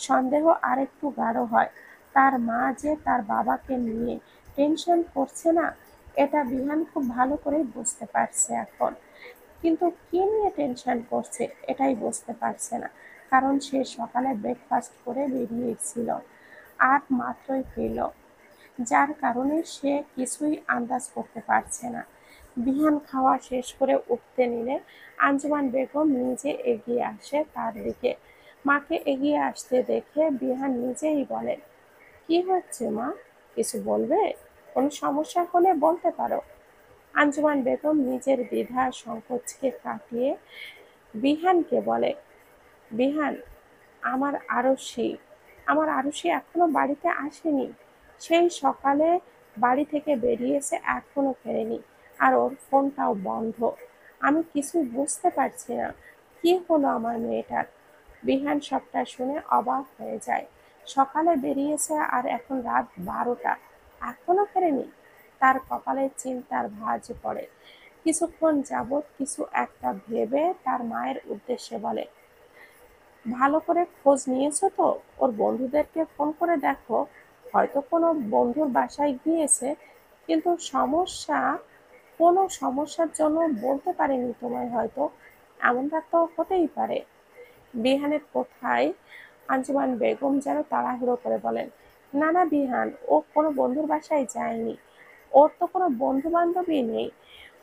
সন্দেহ আরেকটু গাঢ় হয়। তার মা যে তার বাবাকে নিয়ে টেনশন করছে না, এটা বিহান খুব ভালো করেই বুঝতে পারছে এখন। কিন্তু কি নিয়ে টেনশন করছে এটাই বুঝতে পারছে না, কারণ সে সকালে ব্রেকফাস্ট করে বেরিয়েছিল আর মাত্রই ফিরল, যার কারণে সে কিছুই আন্দাজ করতে পারছে না। বিহান খাওয়া শেষ করে উঠতে নিলে আঞ্জুমান বেগম নিজে এগিয়ে আসে তার দিকে। মাকে এগিয়ে আসতে দেখে বিহান নিজেই বলে, কি হচ্ছে মা? কিছু বলবে? কোনো সমস্যা হলে বলতে পারো। আঞ্জুমান বেগম নিজের দ্বিধা সংকোচকে কাটিয়ে বিহানকে বলে, বিহান, আমার আরশি আমার আরশি এখনো বাড়িতে আসেনি। সেই সকালে বাড়ি থেকে বেরিয়েছে, এখনো ফেরেনি, আর ওর ফোনটাও বন্ধ। আমি কিছুই বুঝতে পারছি না, কি হলো আমার মেয়েটার। বিহান সবটা শুনে অবাক হয়ে যায়। সকালে বেরিয়েছে আর এখন রাত 12টা, এখনো ফেরেনি। তার কপালে চিন্তার ভাঁজ পড়ে। কিছুক্ষণ যাবৎ কিছু একটা ভেবে তার মায়ের উদ্দেশ্যে বলে, ভালো করে খোঁজ নিয়েছো তো? ওর বন্ধুদেরকে ফোন করে দেখো, হয়তো কোনো বন্ধুর বাসায় গিয়েছে, কিন্তু কোনো সমস্যার জন্য বলতে পারেনি তোমায় হয়তো, এমনটা তো হতেই পারে। বিহানের কোথায় আঞ্জুমান বেগম যেন তাড়াহুড়ো করে বলেন, না না বিহান, ও কোনো বন্ধুর বাসায় যায়নি। ওর তো কোনো বন্ধু বান্ধবী নেই।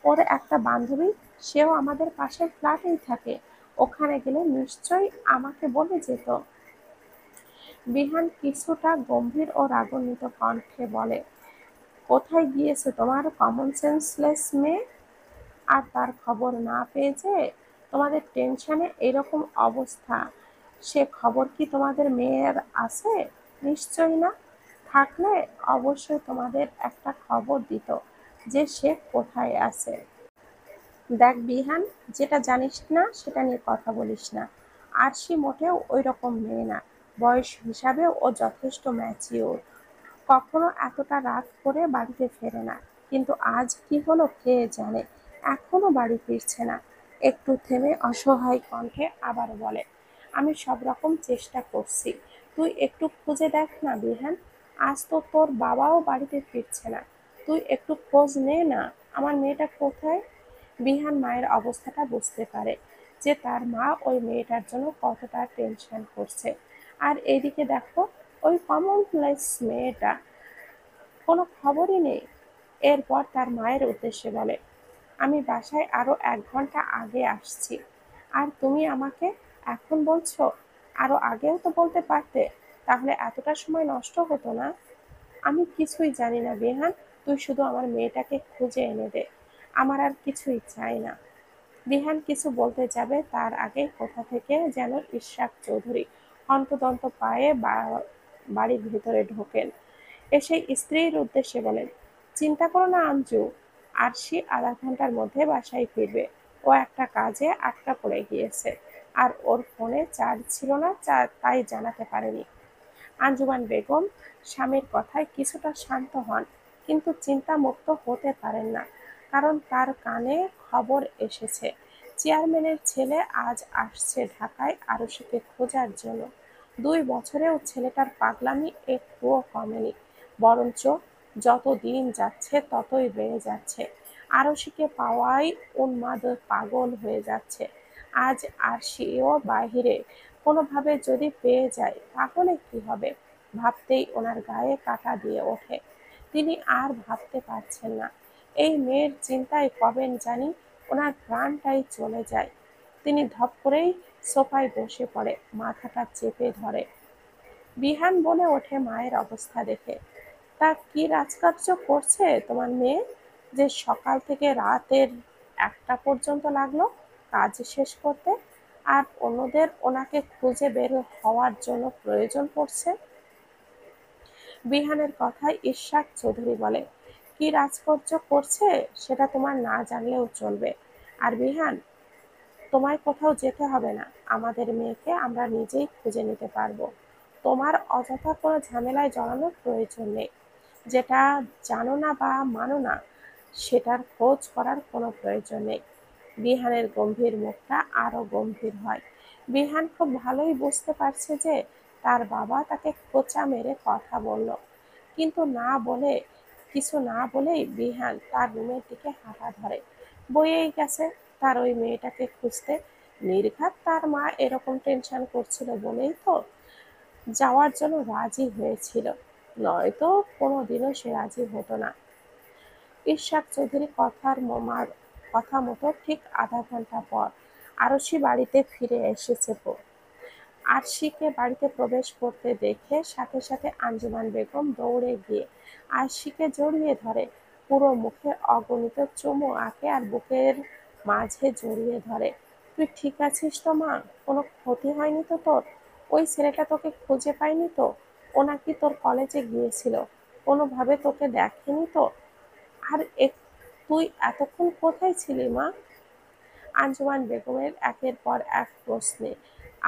ওর একটা বান্ধবী, সেও আমাদের পাশের ফ্ল্যাটেই থাকে। ওখানে গেলে নিশ্চয়ই আমাকে বলে যেত। বিহান কিছুটা গম্ভীর ও রাগান্বিত কণ্ঠে বলে, কোথায় গিয়েছে তোমার কমন সেন্সলেস মেয়ে? আর তার খবর না পেয়ে যে তোমাদের টেনশনে এরকম অবস্থা, সে খবর কি তোমাদের মেয়ের আছে? নিশ্চয়ই না। থাকলে অবশ্যই তোমাদের একটা খবর দিত যে সে কোথায় আছে। দেখ বিহান, যেটা জানিস না সেটা নিয়ে কথা বলিস না। আরশি মোটেও ওই রকম মেয়ে না। বয়স হিসাবে ও যথেষ্ট ম্যাচিওর। কখনো এতটা রাত করে বাড়িতে ফেরে না। কিন্তু আজ কি হলো কে জানে, এখনো বাড়ি ফিরছে না। একটু থেমে অসহায় কণ্ঠে আবার বলে, আমি সব রকম চেষ্টা করছি, তুই একটু খুঁজে দেখ না বিহান। আজ তো তোর বাবাও বাড়িতে ফিরছে না, তুই একটু খোঁজ নে না, আমার মেয়েটা কোথায়। বিহান মায়ের অবস্থাটা বুঝতে পারে যে তার মা ওই মেয়েটার জন্য কতটা টেনশন করছে। আর এইদিকে দেখো, ওই কমনপ্লেক্স মেয়েটা কোনো খবরই নেই। এরপর তার মায়ের উদ্দেশ্যে বলে, আমি বাসায় আরো 1 ঘন্টা আগে আসছি, আর তুমি আমাকে এখন বলছো? আরো আগেও তো বলতে পারতে, তাহলে এতটা সময় নষ্ট হতো না। আমি কিছুই জানি না বেহান, তুই শুধু আমার মেয়েটাকে খুঁজে এনে দে, আমার আর কিছুই চাই না। বিহান কিছু বলতে যাবে তার আগে কোথা থেকে যেন ইশরাক চৌধুরী হন্তদন্ত পায়ে বাড়ির ভিতরে ঢোকেন। এসে স্ত্রীর উদ্দেশ্যে বলেন, চিন্তা করো না আঞ্জু, আরশি আধা ঘন্টার মধ্যে বাসায় ফিরবে। ও একটা কাজে আটকা পড়ে গিয়েছে, আর ওর ফোনে চার্জ ছিল না, তাই জানাতে পারেনি। আঞ্জুমান বেগম স্বামীর কথায় কিছুটা শান্ত হন, কিন্তু চিন্তামুক্ত হতে পারেন না। কারণ তার কানে খবর এসেছে চেয়ারম্যানের ছেলে আজ আসছে ঢাকায় আরশিকে খোঁজার জন্য। 2 বছরেও ছেলেটার পাগলামি একটুও কমেনি, বরঞ্চ যত দিন যাচ্ছে ততই বেড়ে যাচ্ছে। আরশিকে পাওয়ায় উন্মাদ পাগল হয়ে যাচ্ছে। আজ আরশিও বাহিরে কোনোভাবে যদি পেয়ে যায় তাহলে কি হবে, ভাবতেই ওনার গায়ে কাঁটা দিয়ে ওঠে। তিনি আর ভাবতে পারছেন না। এই মেয়ের চিন্তায় কবেন জানি ওনার প্রাণটাই চলে যায়। তিনি ধপ করেই সোফায় বসে পড়ে, মাথাটা চেপে ধরে। বিহান বলে ওঠে মায়ের অবস্থা দেখে, তা কি রাজকার্য করছে তোমার মেয়ে, যে সকাল থেকে রাতের 1টা পর্যন্ত লাগলো কাজ শেষ করতে, আর অন্যদের ওনাকে খুঁজে বের হওয়ার জন্য প্রয়োজন পড়ছে। বিহানের কথায় ইশরাক চৌধুরী বলে, কি রাজকার্য করছে সেটা তোমার না জানলেও চলবে। আর বিহান, তোমায় কোথাও যেতে হবে না, আমাদের মেয়েকে আমরা নিজেই খুঁজে নিতে পারবো। তোমার অযথা কোনো ঝামেলায় জড়ানোর প্রয়োজন নেই। যেটা জানো না বা মানো না, সেটার খোঁজ করার কোনো প্রয়োজন নেই। বিহানের গম্ভীর মুখটা আরো গম্ভীর হয়। বিহান খুব ভালোই বুঝতে পারছে যে তার বাবা তাকে খোঁচা মেরে কথা বলল, কিন্তু কিছু না বলেই বিহান তার রুমের দিকে হাঁটা ধরে। বইয়েই গেছে তার ওই মেয়েটাকে খুঁজতে। নির্ঘাত তার মা এরকম টেনশন করছিল বলেই তো যাওয়ার জন্য রাজি হয়েছিল, নয়তো কোনোদিনও সে রাজি হতো না। ইশরাক চৌধুরী কথা মতো ঠিক আধা ঘন্টা পর আরশি বাড়িতে ফিরে এসেছে। আরশিকে বাড়িতে প্রবেশ করতে দেখে সাথে সাথে আঞ্জুমান বেগম দৌড়ে গিয়ে আরশিকে জড়িয়ে ধরে, পুরো মুখে অগণিত চুমু আঁকে আর বুকের মাঝে জড়িয়ে ধরে। তুই ঠিক আছিস তো মা? কোনো ক্ষতি হয়নি তো তোর? ওই ছেলেটা তোকে খুঁজে পায়নি তো? ও নাকি তোর কলেজে গিয়েছিল, কোনোভাবে তোকে দেখেনি তো? আর তুই এতক্ষণ কোথায় ছিলি মা? আঞ্জুমান বেগমের একের পর এক প্রশ্নে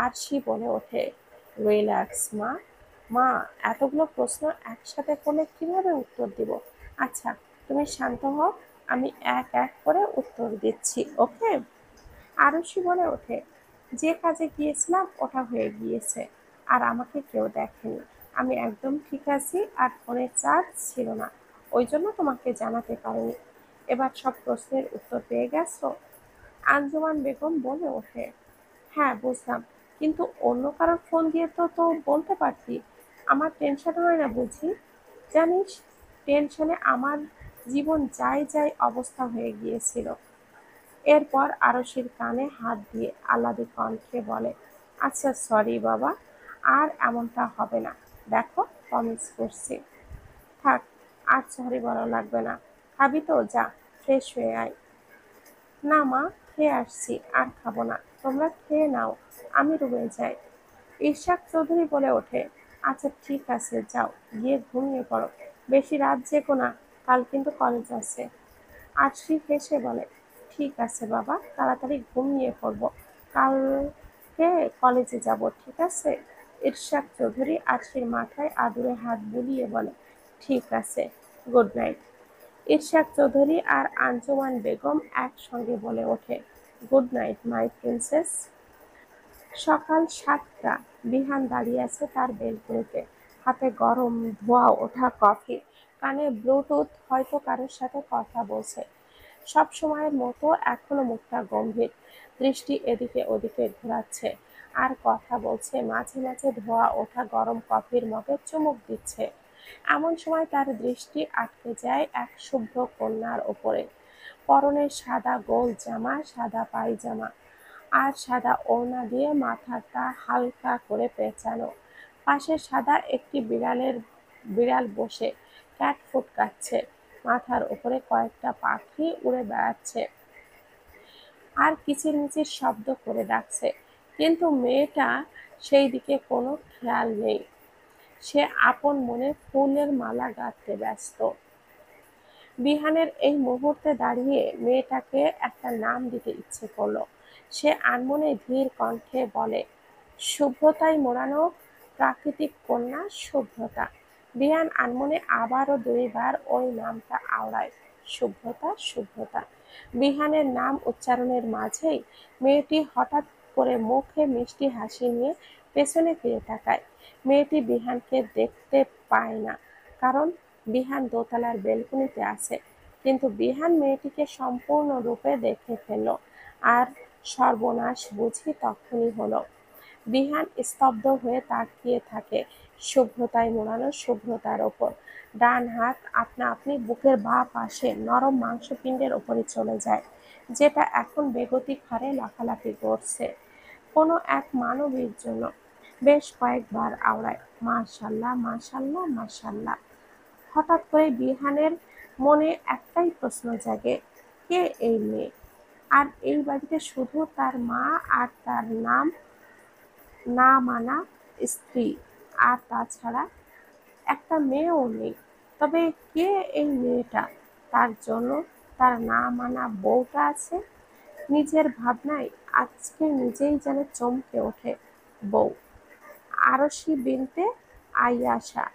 আরশি বলে ওঠে, রিল্যাক্স মা। মা, এতগুলো প্রশ্ন একসাথে করলে কিভাবে উত্তর দিব? আচ্ছা, তুমি শান্ত হও, আমি এক এক করে উত্তর দিচ্ছি, ওকে? আরশি বলে ওঠে, যে কাজে গিয়েছিলাম ওটা হয়ে গিয়েছে, আর আমাকে কেউ দেখেনি। আমি একদম ঠিক আছি, আর ফোনে চার্জ ছিল না, ওই জন্য তোমাকে জানাতে পারিনি। এবার সব প্রশ্নের উত্তর পেয়ে গেছো? আঞ্জুমান বেগম বলে ওঠে। হ্যাঁ বুঝলাম, কিন্তু অন্য কারোর ফোন দিয়ে তো তো বলতে পারতি। আমার টেনশন হয় না বুঝি? জানিস, টেনশনে আমার জীবন যাই যাই অবস্থা হয়ে গিয়েছিল। এরপর আরশির কানে হাত দিয়ে আহ্লাদে কণ্ঠে বলে, আচ্ছা সরি বাবা, আর এমনটা হবে না। দেখো, প্রমিস করছি। থাক, আর সরি বলা লাগবে না। খাবি তো? যা, ফ্রেশ হয়ে আয়। না মা, খেয়ে আসছি, আর খাবো না। তোমরা খেয়ে নাও, আমি রুমে যাই। ইশাক চৌধুরী বলে ওঠে, আচ্ছা ঠিক আছে, যাও, গিয়ে ঘুমিয়ে পড়ো। বেশি রাত জেগো না, কাল কিন্তু কলেজ আছে। আরশি হেসে বলে, ঠিক আছে বাবা, তাড়াতাড়ি ঘুমিয়ে পড়বো, কালকে কলেজে যাব, ঠিক আছে? ইরশাদ চৌধুরী আরশির মাথায় আদুরে হাত বুলিয়ে বলে, ঠিক আছে, গুড নাইট। ইরশাদ চৌধুরী আর আঞ্জুমান বেগম একসঙ্গে বলে ওঠে, গুড নাইট মাই প্রিন্সেস। সকাল 7টা। বিহান দাঁড়িয়ে আছে তার বেলকনিতে, হাতে গরম ধোয়া ওঠা কফি, কানে ব্লুটুথ, হয়তো কারোর সাথে কথা বলছে। সব সময়ের মতো এখনো মুখটা গম্ভীর, দৃষ্টি এদিকে ওদিকে ঘোরাচ্ছে, আর কথা বলছে, মাঝে মাঝে ধোয়া ওঠা গরম কফির মগে চুমুক দিচ্ছে। এমন সময় তার দৃষ্টি আটকে যায় এক শুভ্র কন্যার ওপরে। পরনে সাদা গোল জামা, সাদা পায়জামা, আর সাদা ওড়না দিয়ে মাথাটা হালকা করে পেঁচানো। পাশে সাদা একটি বিড়াল বসে ক্যাট ফুড খাচ্ছে। মাথার উপরে কয়েকটা পাখি উড়ে বেড়াচ্ছে আর কিচিরমিচির শব্দ করে ডাকছে, কিন্তু মেয়েটা সেই দিকে কোনো খেয়াল নেই। সে আপন মনে ফুলের মালা গাঁথতে ব্যস্ত। বিহানের এই মুহূর্তে দাঁড়িয়ে মেয়েটাকে একটা নাম দিতে ইচ্ছে করলো। সে আনমনে ধীর কণ্ঠে বলে, শুভ্রতায় মোড়ানো প্রাকৃতিক কন্যা শুভ্রতা। বিহান আনমনে আবারও 2বার ওই নামটা আওড়ায়, শুভ্রতা, শুভ্রতা। বিহানের নাম উচ্চারণের মাঝেই মেয়েটি হঠাৎ করে মুখে মিষ্টি হাসি নিয়ে পেছনে ফিরে তাকায়। মেয়েটি বিহানকে দেখতে পায় না, কারণ বিহান দোতলার বেলকনিতে আছে। কিন্তু বিহান মেয়েটিকে সম্পূর্ণরূপে দেখে ফেলল, আর সর্বনাশ বুঝি তখনই হলো। বিহান স্তব্ধ হয়ে তাকিয়ে থাকে শুভ্রতায় মোড়ানো শুভ্রতার ওপর। ডান হাত আপনা আপনি বুকের বাঁ পাশে নরম মাংসপিণ্ডের ওপরে চলে যায়, যেটা এখন বেগতিক হারে লাফালাফি করছে কোনো এক মানবীর জন্য। বেশ কয়েকবার আওড়ায়, মাশাল্লাহ মাশাল্লাহ মাশাল্লাহ। হঠাৎ করে বিহানের মনে একটাই প্রশ্ন জাগে, কে এই মেয়ে? আর এই বাড়িতে শুধু তার মা আর তার না মানা স্ত্রী, আর তাছাড়া একটা মেয়েও নেই। তবে কে এই মেয়েটা? তার জন্য তার না মানা বউটা আছে। নিজের ভাবনায় আজকে নিজেই যেন চমকে ওঠে। বউ আরশি বিনতে আয়াশা।